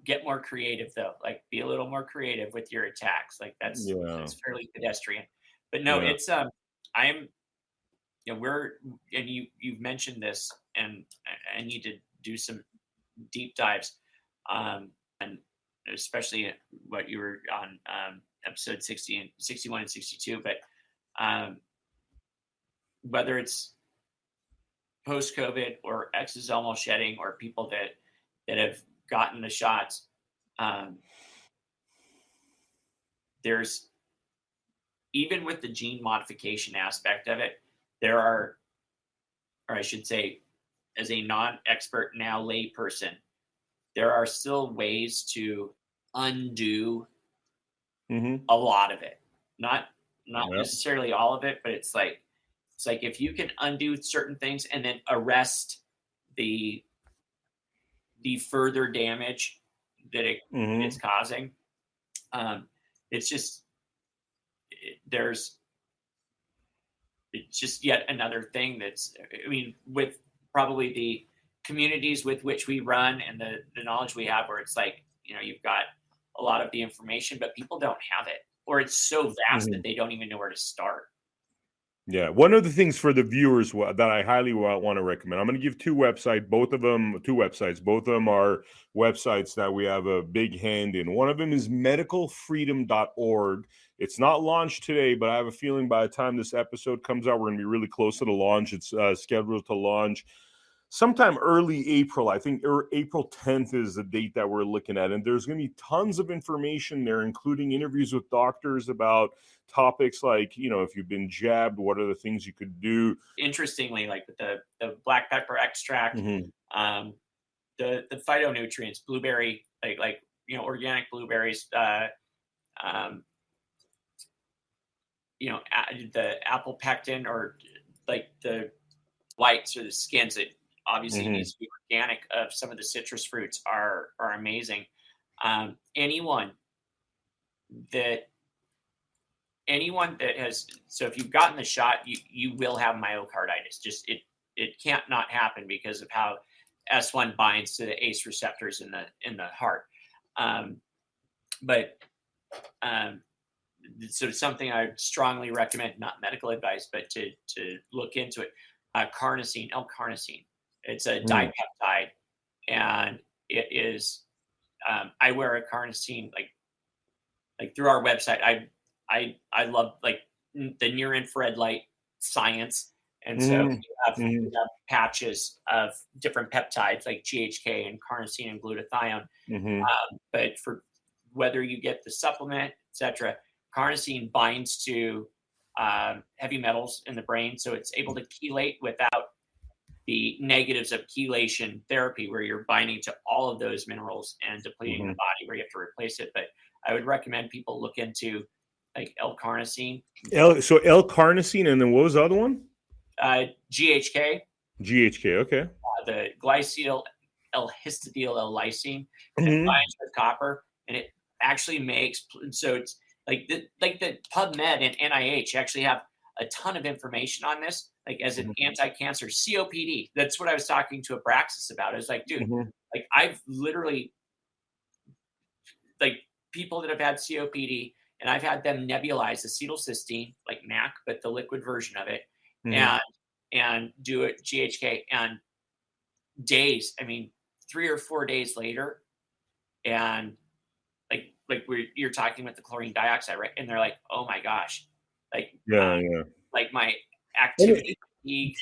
Get more creative though. Like, be a little more creative with your attacks. Like that's fairly pedestrian. But no, it's you've mentioned this, and I need to do some deep dives, and especially what you were on episode 60 and 61 and 62. But whether it's post-COVID or exosomal shedding or people that have gotten the shots, there's, even with the gene modification aspect of it, there are, or I should say, as a non-expert now lay person, there are still ways to undo a lot of it. Not necessarily all of it, but it's like if you can undo certain things and then arrest the further damage that it's causing, it's just yet another thing that's, I mean, with probably the communities with which we run and the knowledge we have, where it's like, you've got a lot of the information, but people don't have it, or it's so vast that they don't even know where to start. Yeah. One of the things for the viewers that I highly want to recommend, I'm going to give two websites. Both of them are websites that we have a big hand in. One of them is medicalfreedom.org. It's not launched today, but I have a feeling by the time this episode comes out, we're going to be really close to the launch. It's scheduled to launch sometime early April. I think April 10th is the date that we're looking at. And there's going to be tons of information there, including interviews with doctors about topics like, if you've been jabbed, what are the things you could do? Interestingly, like with the black pepper extract, the phytonutrients, blueberry, like organic blueberries, the apple pectin, or like the whites or the skins that obviously needs to be organic of some of the citrus fruits are amazing. Anyone that has, so if you've gotten the shot, you will have myocarditis. Just it can't not happen because of how S1 binds to the ACE receptors in the heart. So something I strongly recommend, not medical advice, but to look into it. Carnosine, L-carnosine. It's a dipeptide, and it is. I wear a carnosine like through our website. I love like the near infrared light science, and so we have patches of different peptides like GHK and carnosine and glutathione. But for whether you get the supplement, etc., carnosine binds to heavy metals in the brain, so it's able to chelate without the negatives of chelation therapy, where you're binding to all of those minerals and depleting the body, where you have to replace it. But I would recommend people look into like L-carnosine. So L-carnosine, and then what was the other one? GHK. GHK, okay. The glycyl L-histidyl L-lysine, and it Mhm. binds with copper, and it actually makes, so it's like the PubMed and NIH actually have a ton of information on this, like as an anti-cancer COPD. That's what I was talking to Abraxas about. I was like, dude, Mhm. like I've literally, like, people that have had COPD, and I've had them nebulize acetylcysteine, like MAC, but the liquid version of it, Mhm. and do it GHK, and days, I mean, 3 or 4 days later, and you're talking with the chlorine dioxide, right? And they're like, "Oh my gosh," like, Yeah, yeah. like my And activity fatigue.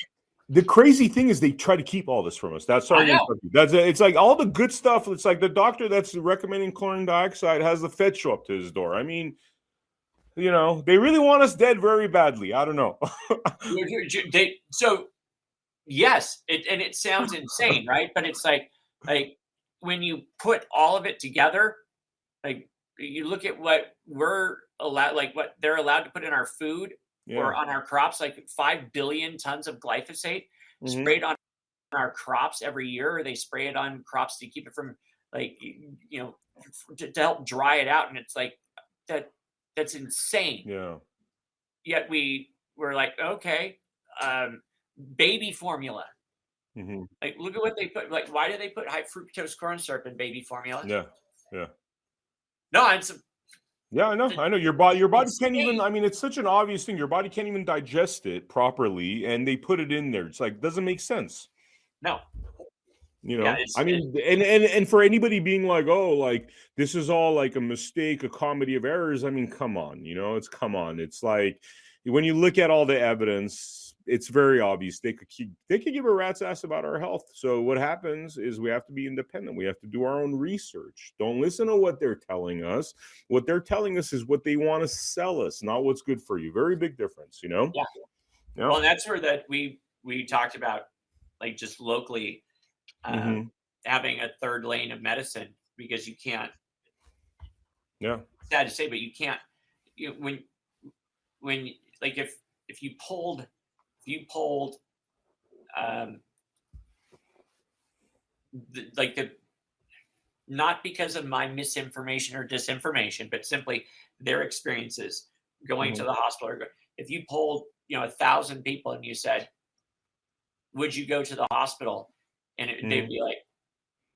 the crazy thing is they try to keep all this from us. That's I sorry to know. interrupt you. It's like all the good stuff. It's like the doctor that's recommending chlorine dioxide has the Fed show up to his door. I mean, they really want us dead very badly. I don't know. So yes, and it sounds insane, right? But it's like when you put all of it together, like you look at what we're allowed, like what they're allowed to put in our food or Yeah. on our crops, like 5 billion tons of glyphosate Mhm. sprayed on our crops every year, or they spray it on crops to keep it from, like, to help dry it out. And it's like that's insane. Yeah. Yet we're like, okay, um, baby formula. Mhm. Like, look at what they put. Like, why do they put high fructose corn syrup in baby formula? Yeah. Yeah. No, it's Yeah, I know. Your body can't even. insane. I mean, it's such an obvious thing. Your body can't even digest it properly, and they put it in there. It's like doesn't make sense. No, yeah, I mean, and for anybody being like, oh, like this is all like a mistake, a comedy of errors. I mean, come on, come on. It's like when you look at all the evidence, it's very obvious they could give a rat's ass about our health. So what happens is we have to be independent. We have to do our own research. Don't listen to what they're telling us. What they're telling us is what they want to sell us, not what's good for you. Very big difference, yeah. Yeah. Well, and that's where that we talked about, like, just locally, um, Hmm. having a third lane of medicine, because you can't. Yeah. Sad to say, but you can't. When like if you polled, um, the not because of my misinformation or disinformation, but simply their experiences going to Hmm. the hospital. If you polled, 1,000 people and you said, "Would you go to the hospital?" and they'd Hmm. be like,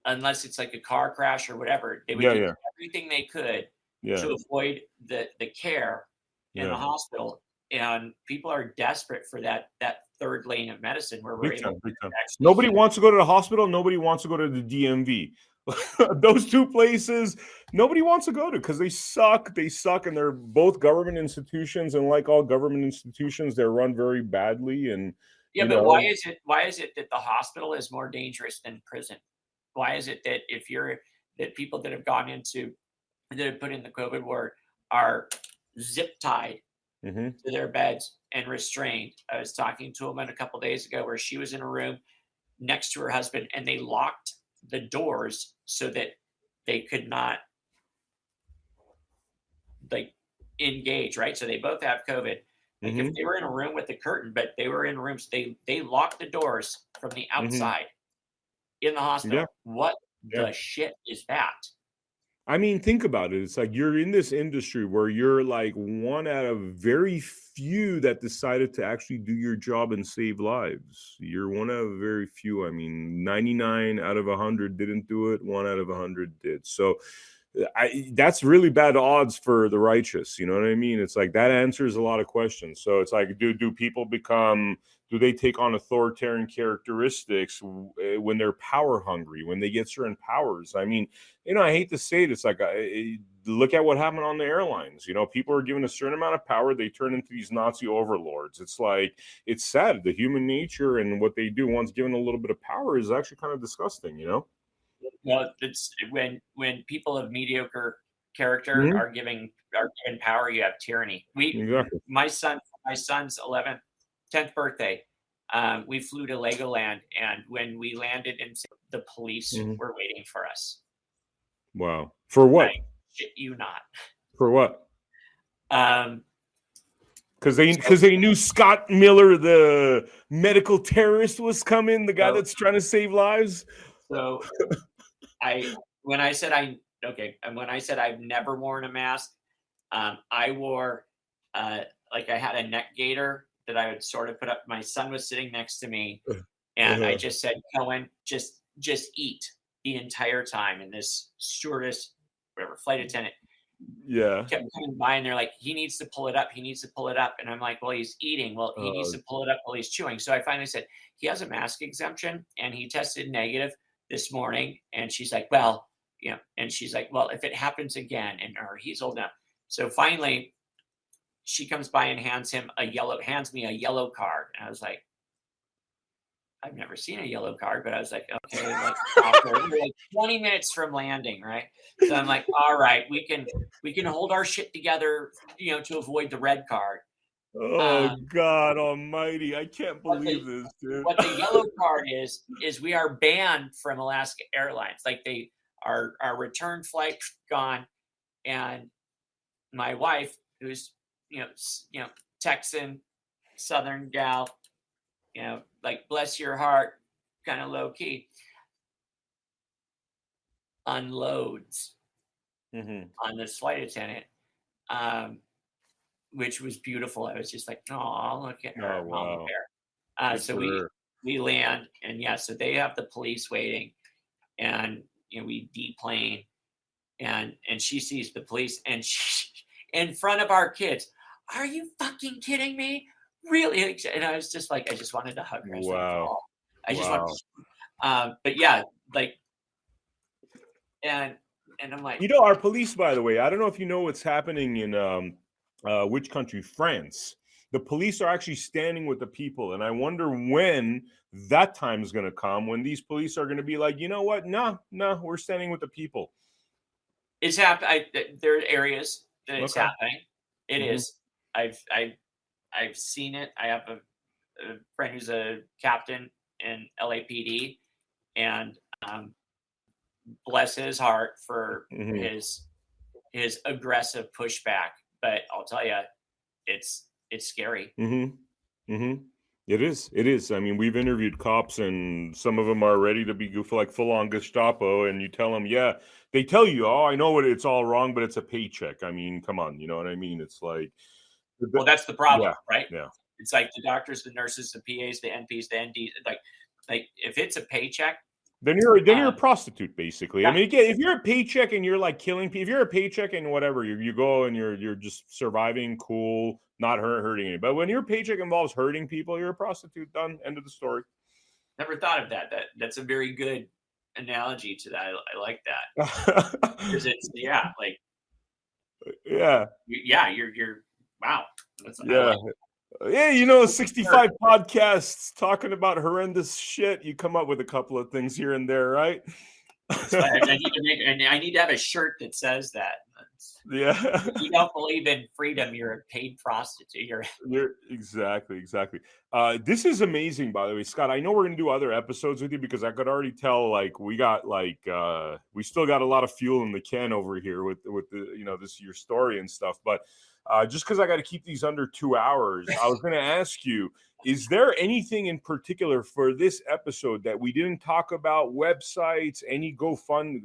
unless it's like a car crash or whatever, they would Yeah. do Yeah. everything they could Yeah. to avoid the care in the Yeah. hospital. And people are desperate for that third lane of medicine where we're Big able time, to big time. actually Nobody heal. wants to go to the hospital. Nobody wants to go to the DMV. Those two places, nobody wants to go to because they suck. They suck, and they're both government institutions. And like all government institutions, they're run very badly. And Yeah, you but why know, is it that the hospital is more dangerous than prison? Why is it that that people that have gone into that have put in the COVID ward are zip tied mhm. to their beds and restrained? I was talking to a woman a couple days ago where she was in a room next to her husband, and they locked the doors so that they could not, like, engage, right? So they both have COVID. Like, if Mhm. they were in a room with a curtain, but they were in rooms, they locked the doors from the Mhm. outside in the Yeah, hospital. What yeah. the shit is that? I mean, think about it. It's like you're in this industry where you're like one out of very few that decided to actually do your job and save lives. You're one out of very few. I mean, 99 out of 100 didn't do it. 1 out of 100 did. So that's really bad odds for the righteous. You know what I mean? It's like that answers a lot of questions. So it's like, do people do they take on authoritarian characteristics when they're power hungry, when they get certain powers? I mean, I hate to say it. It's like, look at what happened on the airlines. People are given a certain amount of power. They turn into these Nazi overlords. It's like, it's sad. The human nature and what they do once given a little bit of power is actually kind of disgusting. Well, it's when people of mediocre character Mhm. are given power, you have tyranny. Exactly. My son's 10th birthday, we flew to Legoland, and when we landed the police Mhm. were waiting for us. Wow. For I what? shit you not. For what? Um, Because they knew Scott Miller, the medical terrorist, was coming, the guy that's trying to save lives. So when I said I've never worn a mask, I wore like I had a neck gaiter that I would sort of put up. My son was sitting next to me, and I just said, Cohen, just eat the entire time. And this stewardess, whatever, flight attendant, kept coming by, and they're like, he needs to pull it up. He needs to pull it up. And I'm like, well, he's eating. Well, he needs to pull it up while he's chewing. So I finally said, he has a mask exemption, and he tested negative this morning. And she's like, well, and she's like, well, if it happens again, or he's old enough. So finally, she comes by and hands me a yellow card. And I was like, I've never seen a yellow card, but I was like, okay, we're like 20 minutes from landing, right? So I'm like, all right, we can hold our shit together, to avoid the red card. Oh, God almighty. I can't believe this, dude. What the yellow card is we are banned from Alaska Airlines. Like our return flight gone. And my wife, who's, Texan, Southern gal, like bless your heart, kind of low key, unloads on this flight attendant, which was beautiful. I was just like, oh, look at her, mama bear. So we land, and so they have the police waiting, and we deplane, and she sees the police, and she, in front of our kids, are you fucking kidding me? Really? And I was just like, I just wanted to hug her. I just wanted to, but yeah, like, and I'm like, our police, by the way, I don't know if you know what's happening in which country, France. The police are actually standing with the people, and I wonder when that time is going to come, when these police are going to be like, you know what? No, we're standing with the people. It's happening. There are areas that it's happening. It is. I've seen it. I have a friend who's a captain in LAPD, and bless his heart for his aggressive pushback. But I'll tell you, it's scary. It is. I mean, we've interviewed cops, and some of them are ready to be like full on Gestapo, and you tell them, they tell you, oh, I know it's all wrong, but it's a paycheck. I mean, come on, you know what I mean? It's like, well, that's the problem, right? Yeah. It's like the doctors, the nurses, the PAs, the NPs, the NDs. Like if it's a paycheck, then you're a prostitute, basically. I mean, again, if you're a paycheck and you're like killing people, if you're a paycheck and whatever, you go and you're just surviving, cool, not hurting anybody. But when your paycheck involves hurting people, you're a prostitute. Done. End of the story. Never thought of that. That's a very good analogy to that. I like that because it's you're wow. Yeah, 65 podcasts talking about horrendous shit. You come up with a couple of things here and there, right? I need to have a shirt that says that. If you don't believe in freedom, you're a paid prostitute. You're exactly. This is amazing, by the way, Scott. I know we're gonna do other episodes with you because I could already tell, like, we got we still got a lot of fuel in the can over here with the this your story and stuff. But just because I got to keep these under 2 hours, I was going to ask you, is there anything in particular for this episode that we didn't talk about? Websites, any GoFundMe?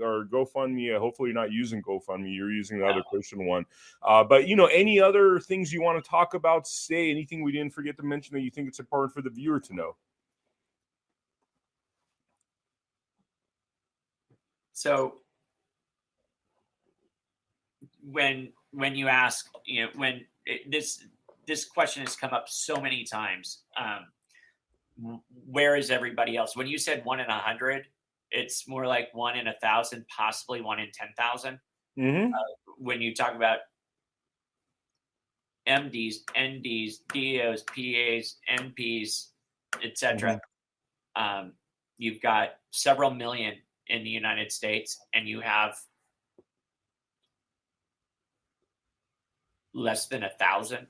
Hopefully you're not using GoFundMe. You're using the other Christian one. But, any other things you want to talk about, say anything we didn't forget to mention that you think it's important for the viewer to know? So when you ask, this question has come up so many times. Where is everybody else? When you said 1 in 100, it's more like 1 in 1,000, possibly 1 in 10,000. When you talk about MDs, NDs, DOs, PAs, NPs, etc., you've got several million in the United States, and you have less than 1,000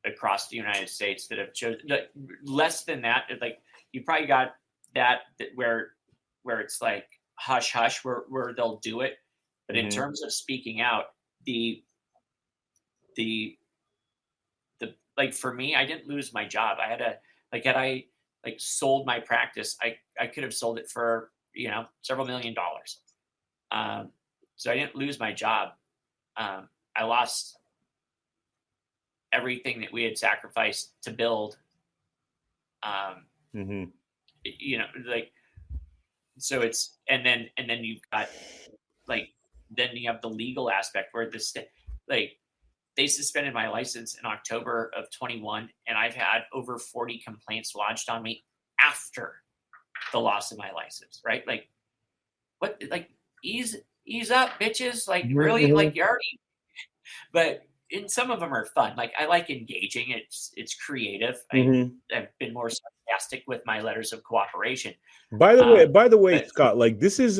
across the United States that have chosen. Less than that, like you probably got that where it's like hush hush, where they'll do it. But in terms of speaking out, the like for me, I didn't lose my job. I had a had I like sold my practice, I could have sold it for several $1,000,000. So I didn't lose my job. I lost everything that we had sacrificed to build. Mhm. Like so it's and then you've got like then you have the legal aspect where like they suspended my license in October of 21, and I've had over 40 complaints lodged on me after the loss of my license. Right? Like what? Like ease up, bitches. Like really? Like you already. But and some of them are fun. Like I like engaging. It's creative. I've been more sarcastic with my letters of cooperation. By the way, But Scott, like this is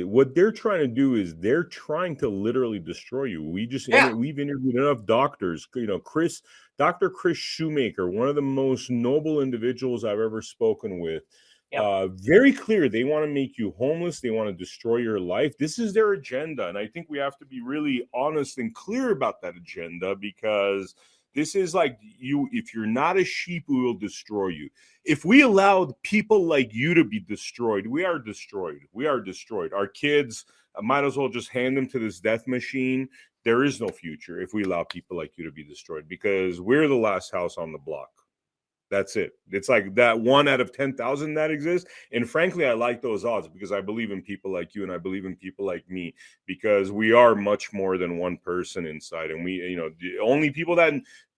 what they're trying to do is they're trying to literally destroy you. We've interviewed enough doctors, Dr. Chris Shoemaker, one of the most noble individuals I've ever spoken with. Very clear. They want to make you homeless. They want to destroy your life. This is their agenda. And I think we have to be really honest and clear about that agenda, because this is like if you're not a sheep, we will destroy you. If we allowed people like you to be destroyed, we are destroyed. We are destroyed. Our kids, might as well just hand them to this death machine. There is no future if we allow people like you to be destroyed, because we're the last house on the block. That's it. It's like that 1 out of 10,000 that exists. And frankly, I like those odds because I believe in people like you and I believe in people like me, because we are much more than one person inside. And we, the only people that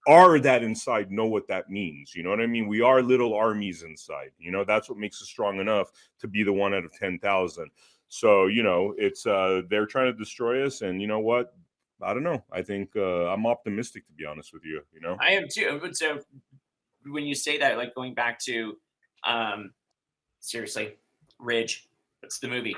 are that inside know what that means. You know what I mean? We are little armies inside. That's what makes us strong enough to be the 1 out of 10,000. So, it's they're trying to destroy us. And you know what? I don't know. I think I'm optimistic, to be honest with you. I am too. But so when you say that, like going back to seriously, Ridge, what's the movie?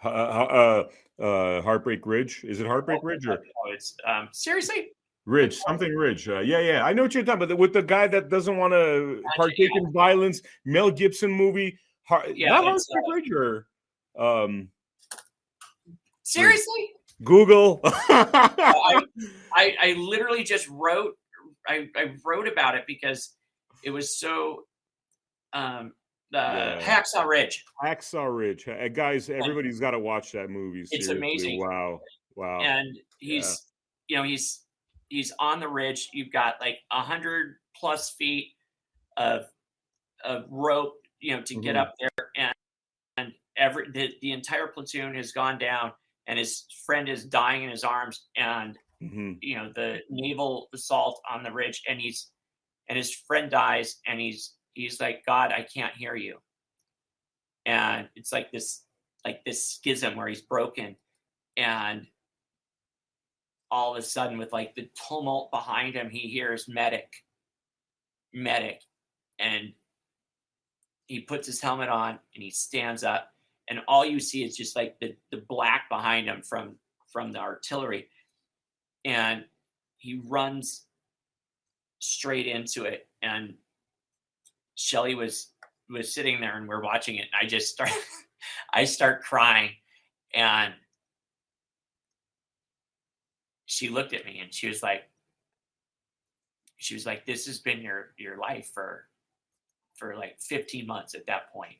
Heartbreak Ridge. Is it Heartbreak Ridge or? No, it's seriously Ridge, something Ridge. Yeah. I know what you're talking about. With the guy that doesn't want to partake in violence. Mel Gibson movie. Not Heartbreak Ridge or. Seriously? Google. I literally just wrote. I wrote about it because it was so. Hacksaw Ridge. Hacksaw Ridge. Guys, everybody's got to watch that movie. Seriously. It's amazing. Wow. And he's on the ridge. You've got like 100+ feet of rope, to get up there, and the entire platoon has gone down, and his friend is dying in his arms, and the naval assault on the ridge, and his friend dies, and he's like, God, I can't hear you. And it's like this schism where he's broken, and all of a sudden, with like the tumult behind him, he hears medic, and he puts his helmet on and he stands up, and all you see is just like the black behind him from the artillery, and he runs straight into it. And Shelly was sitting there, and we're watching it. And I start crying, and she looked at me, and she was like, this has been your life for like 15 months at that point.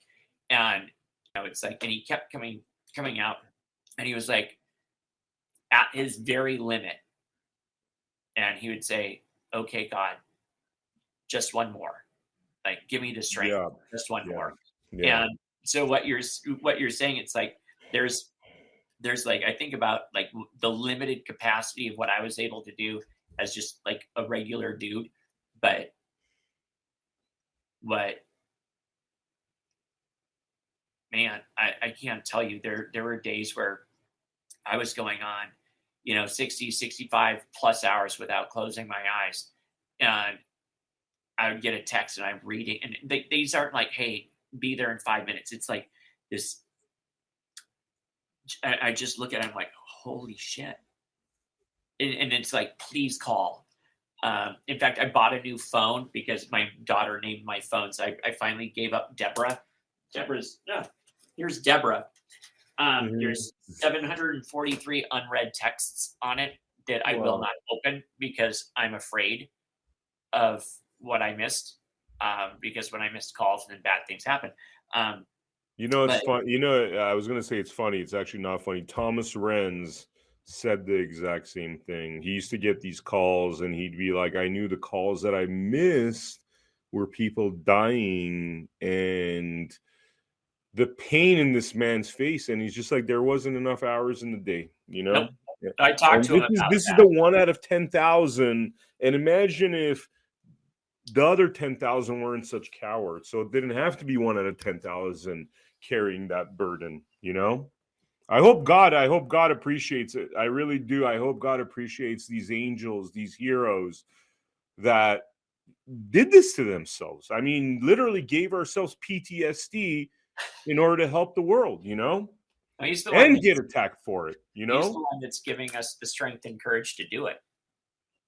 And it's like, and he kept coming out, and he was like at his very limit, and he would say, okay, God, just one more, like, give me the strength, just one more. And so what you're saying, it's like there's like, I think about like the limited capacity of what I was able to do as just like a regular dude, but man, I can't tell you, there were days where I was going on 60, 65 plus hours without closing my eyes, and I would get a text, and I'm reading, and these aren't like, hey, be there in 5 minutes. It's like this. I just look at it, I'm like, holy shit. And it's like, please call. In fact, I bought a new phone because my daughter named my phone. So I finally gave up Deborah. Here's Deborah. There's 743 unread texts on it that I will not open because I'm afraid of what I missed, because when I missed calls, then bad things happen. It's But fun. I was gonna say it's funny. It's actually not funny. Thomas Renz said the exact same thing. He used to get these calls, and he'd be like, "I knew the calls that I missed were people dying, and the pain in this man's face." And he's just like, "There wasn't enough hours in the day, you know." nope. Yeah. I talked And to him about this is that. the 1 out of 10,000. And imagine if the other 10,000 weren't such cowards. So it didn't have to be 1 out of 10,000 carrying that burden, I hope God appreciates it. I really do. I hope God appreciates these angels, these heroes that did this to themselves. I mean, literally gave ourselves PTSD in order to help the world, He's the one and that's, get attacked for it, he's the one that's giving us the strength and courage to do it.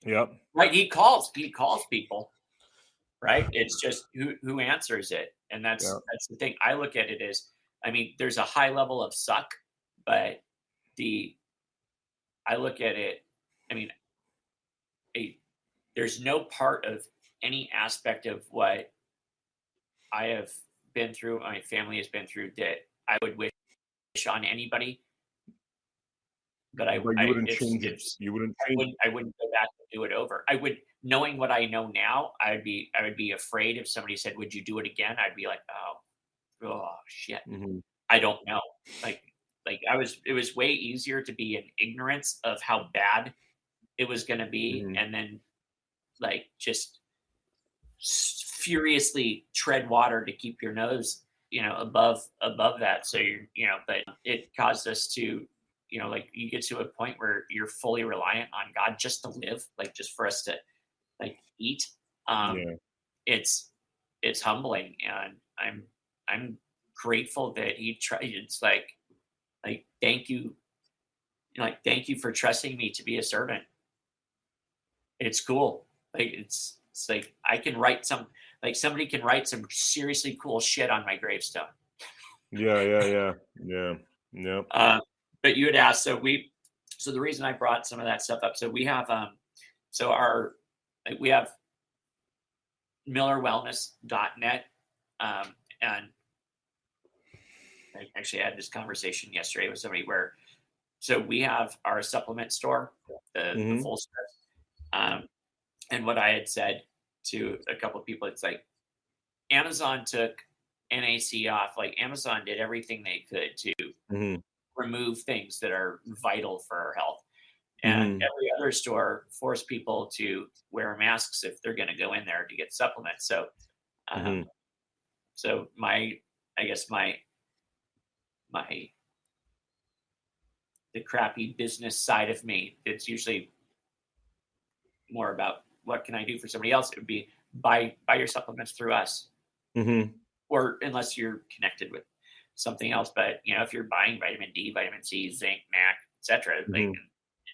Yep. Right? He calls people. Right? It's just who answers it, and that's the thing. I look at it as, I mean, there's a high level of suck, but I look at it. I mean, there's no part of any aspect of what I have been through, my family has been through, that I would wish on anybody. But you wouldn't change it. You wouldn't change it. I wouldn't go back and do it over. I would, knowing what I know now, I would be afraid if somebody said, "Would you do it again?" I'd be like, oh shit. Mm-hmm. I don't know. Like it was way easier to be in ignorance of how bad it was going to be, Mm-hmm. and then like just furiously tread water to keep your nose, above that. So but it caused us to, like, you get to a point where you're fully reliant on God just to live, like just for us to like eat. It's humbling, and I'm grateful that he tried. It's like thank you, thank you for trusting me to be a servant. It's cool. Like it's like I can write somebody can write some seriously cool shit on my gravestone. Yeah. But you had asked, so the reason I brought some of that stuff up, so we have we have millerwellness.net, and I actually had this conversation yesterday with somebody so we have our supplement store, the full script, and what I had said to a couple of people, it's like Amazon took NAC off. Like Amazon did everything they could to remove things that are vital for our health. And every other store forced people to wear masks if they're going to go in there to get supplements. So, so the crappy business side of me, it's usually more about what can I do for somebody else. It would be buy your supplements through us, or unless you're connected with something else. But if you're buying vitamin D, vitamin C, zinc, NAC, etc., like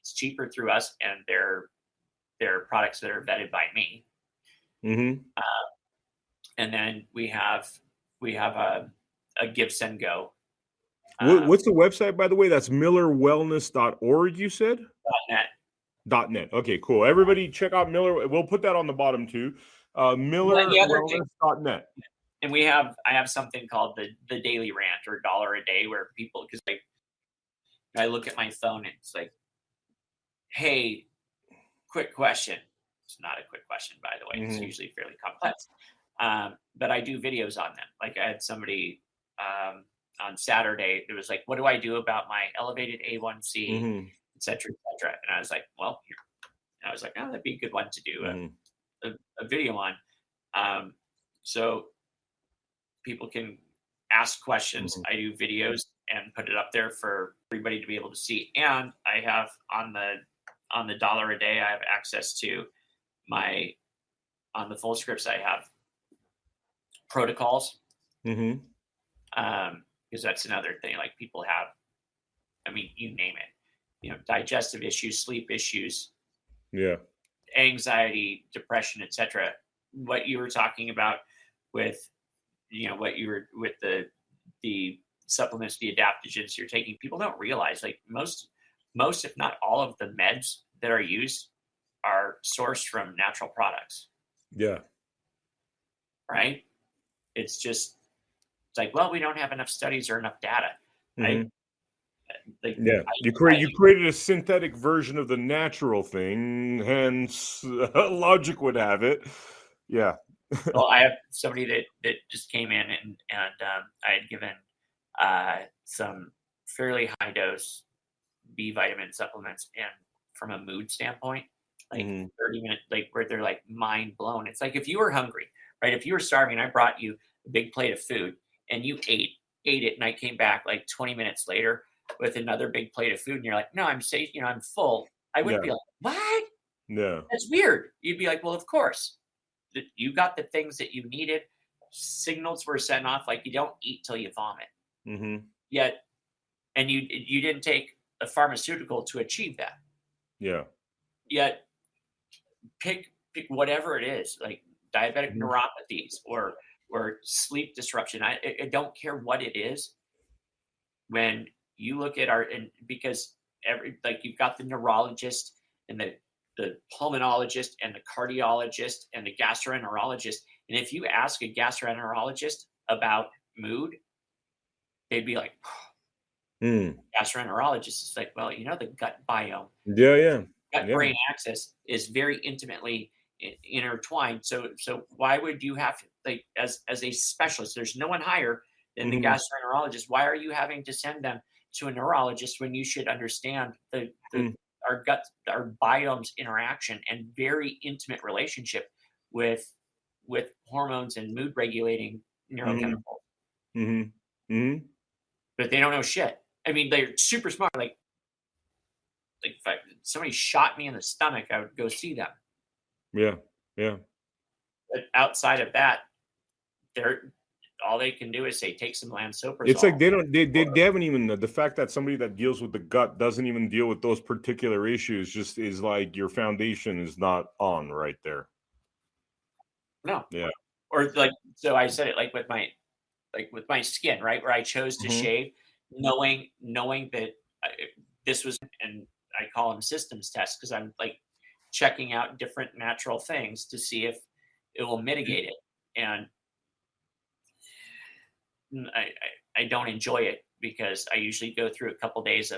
it's cheaper through us, and they're products that are vetted by me. And then we have a give, send, go. What's the website, by the way? That's millerwellness.org, you said? .net. Okay, cool. Everybody check out Miller. We'll put that on the bottom too. Millerwellness.net. And I have something called the daily rant, or $1 a day, where people, because I look at my phone and it's like, hey, quick question. It's not a quick question, by the way. It's usually fairly complex. But I do videos on them. Like I had somebody on Saturday, it was like, what do I do about my elevated A1C, et cetera, et cetera. And I was like, well, I was like, oh, that'd be a good one to do a video on. So people can ask questions. I do videos and put it up there for everybody to be able to see. And I have on the $1 a day, I have access to on the full scripts, I have protocols. Because that's another thing, like people have, I mean, you name it, digestive issues, sleep issues, anxiety, depression, etc. What you were talking about with, with the supplements, the adaptogens you're taking, people don't realize, like most, if not all of the meds that are used are sourced from natural products. Yeah. Right? It's like, well, we don't have enough studies or enough data. Mm-hmm. I You created a synthetic version of the natural thing, hence logic would have it. Yeah. well, I have somebody that just came in and I had given some fairly high dose B vitamin supplements, and from a mood standpoint, like Mm-hmm. 30 minutes, like where they're like mind blown. It's like if you were hungry, right? If you were starving, I brought you a big plate of food and you ate it, and I came back like 20 minutes later with another big plate of food, and you're like, no, I'm safe, I'm full. I wouldn't Yeah. be like, what? Yeah. That's weird. You'd be like, well, of course. You got the things that you needed. Signals were sent off, like you don't eat till you vomit. Mm-hmm. Yet, and you didn't take a pharmaceutical to achieve that. Yeah. Yet, pick whatever it is, like diabetic Mhm. neuropathies or sleep disruption. I don't care what it is. When you look at and because like you've got the neurologist and the pulmonologist and the cardiologist and the gastroenterologist, and if you ask a gastroenterologist about mood, they'd be like, Mm. gastroenterologist is like, well, the gut biome, Yeah. Yeah. gut Yeah. brain axis is very intimately intertwined. So why would you have to, like, as a specialist, there's no one higher than the Mm-hmm. gastroenterologist. Why are you having to send them to a neurologist when you should understand Mm. our gut, our biomes interaction and very intimate relationship with hormones and mood regulating Mm-hmm. neurochemicals? Mm-hmm. Mm-hmm. But they don't know shit. I mean, they're super smart. Like if somebody shot me in the stomach, I would go see them. Yeah. Yeah. But outside of that, they're all they can do is say, take some It's like lansoprazole. they haven't even the fact that somebody that deals with the gut doesn't even deal with those particular issues just is like your foundation is not on right there. No, Yeah. or like so I said it with my skin, right, where I chose to Mm-hmm. shave, knowing that this was, and I call them systems tests because I'm like checking out different natural things to see if it will mitigate it, and I don't enjoy it because I usually go through a couple days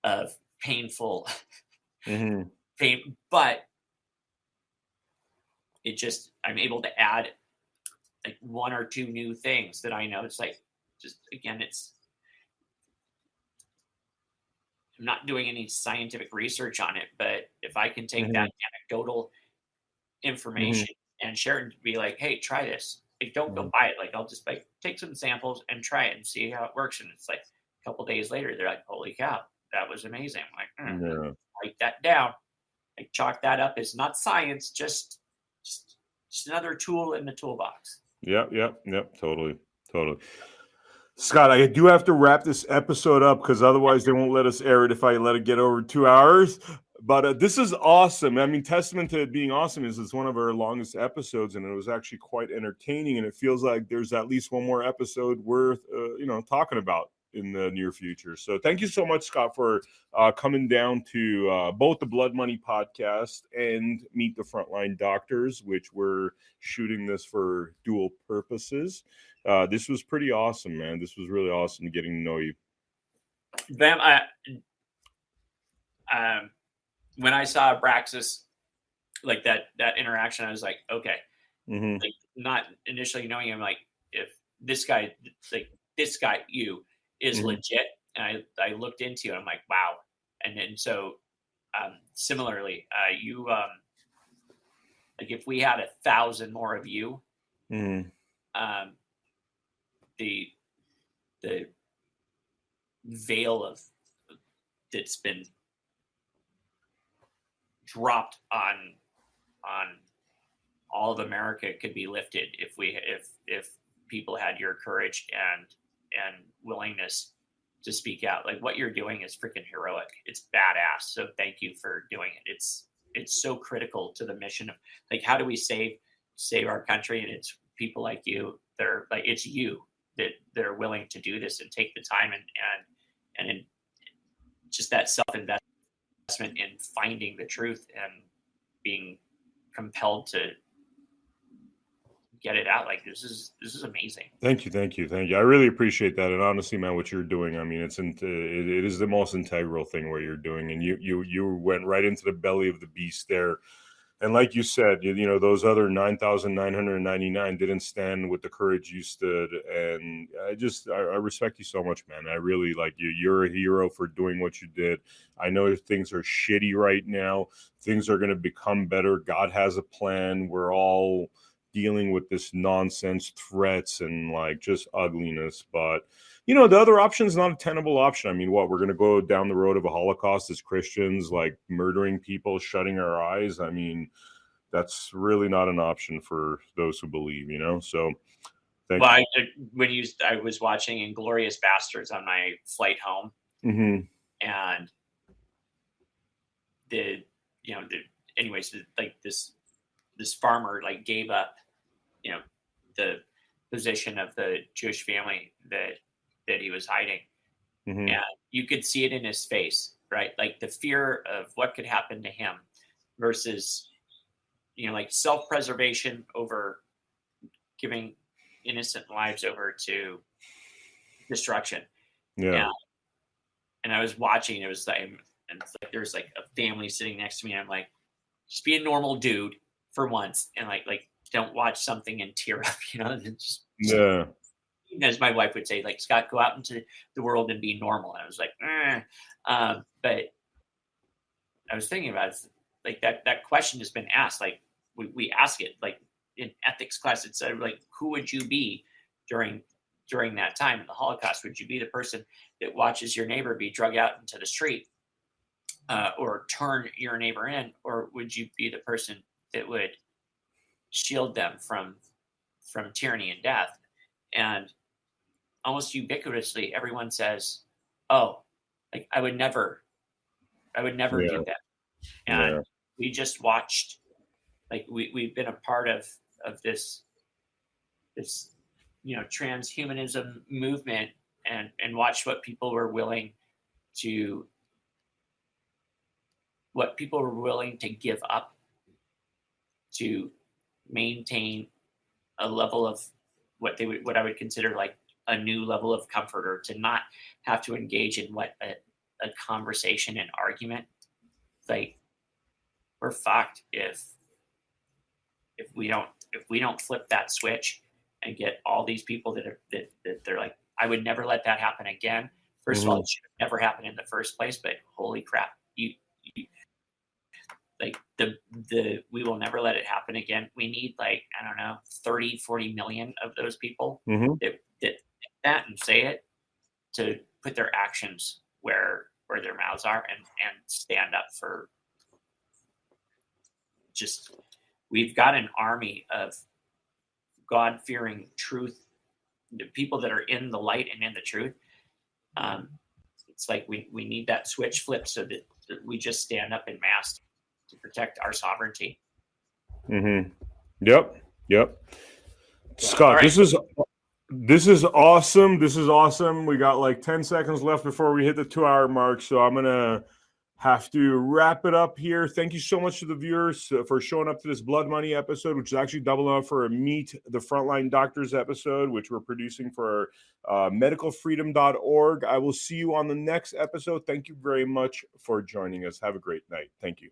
of painful Mm-hmm. pain, but I'm able to add like one or two new things that I know. It's like just again, I'm not doing any scientific research on it, but if I can take Mm-hmm. that anecdotal Mm-hmm. information and share it and be like, hey, try this. Like, don't go buy it. Like, I'll just like take some samples and try it and see how it works. And it's like a couple days later, they're like, holy cow, that was amazing. I'm like, Yeah. write that down. Like, chalk that up. It's not science, just another tool in the toolbox. Yep. Totally. Scott, I do have to wrap this episode up because otherwise they won't let us air it if I let it get over 2 hours. But this is awesome. I mean, testament to it being awesome is it's one of our longest episodes, and it was actually quite entertaining. And it feels like there's at least one more episode worth, talking about in the near future. So thank you so much, Scott, for coming down to both the Blood Money podcast and Meet the Frontline Doctors, which we're shooting this for dual purposes. This was pretty awesome, man. This was really awesome getting to know you. Vem, when I saw Abraxas, like that interaction, I was like, okay. Mm-hmm. Like not initially knowing him, like if this guy, you is Mm-hmm. legit, and I looked into it, I'm like, wow. And then so similarly, you like if we had 1,000 more of you, Mm-hmm. the veil of that's been dropped on all of America could be lifted if people had your courage and willingness to speak out. Like what you're doing is freaking heroic. It's badass. So thank you for doing it. It's so critical to the mission of like how do we save our country, and it's people like you that are like it's you that are willing to do this and take the time and in just that self-investment in finding the truth and being compelled to get it out. Like, this is amazing. Thank you. I really appreciate that. And honestly, man, what you're doing, I mean, it is the most integral thing what you're doing. And you went right into the belly of the beast there. And like you said, you know, those other 9,999 didn't stand with the courage you stood. And I respect you so much, man. I really like you. You're a hero for doing what you did. I know things are shitty right now. Things are going to become better. God has a plan. We're all dealing with this nonsense, threats, and like just ugliness. But you know, the other option is not a tenable option. I mean, what, we're going to go down the road of a Holocaust as Christians, like murdering people, shutting our eyes? I mean, that's really not an option for those who believe, you know? So thank you. I was watching Inglourious Bastards on my flight home, and like this farmer like gave up, you know, the position of the Jewish family that he was hiding. And you could see it in his face, right? Like the fear of what could happen to him versus, you know, like self-preservation over giving innocent lives over to destruction. Yeah. And I was watching, it was like, and it's like, there's like a family sitting next to me. And I'm like, just be a normal dude for once. And like, don't watch something and tear up, you know, Yeah. As my wife would say, like, Scott, go out into the world and be normal. And I was like, but I was thinking about it, like that question has been asked. Like we ask it, like in ethics class, it said, like, who would you be during that time in the Holocaust? Would you be the person that watches your neighbor be drug out into the street, or turn your neighbor in, or would you be the person that would shield them from tyranny and death? And almost ubiquitously, everyone says, "Oh, like I would never do that." And we just watched, like we've been a part of this, you know, transhumanism movement, and watched what people were willing to give up to maintain a level of what I would consider like a new level of comfort, or to not have to engage in what a conversation and argument. Like, we're fucked if we don't flip that switch and get all these people that they're like, I would never let that happen again. First of all, it should have never happened in the first place, but holy crap, you like we will never let it happen again. We need, like, I don't know, 30, 40 million of those people that that and say it, to put their actions where their mouths are, and stand up for just, we've got an army of God-fearing truth, the people that are in the light and in the truth. It's like we need that switch flipped so that we just stand up in mass to protect our sovereignty. Yep. Scott, right. This is awesome. We got like 10 seconds left before we hit the 2-hour mark, so I'm gonna have to wrap it up here. Thank you so much to the viewers for showing up to this Blood Money episode, which is actually doubling up for a Meet the Frontline Doctors episode, which we're producing for medicalfreedom.org. I will see you on the next episode. Thank you very much for joining us. Have a great night. Thank you.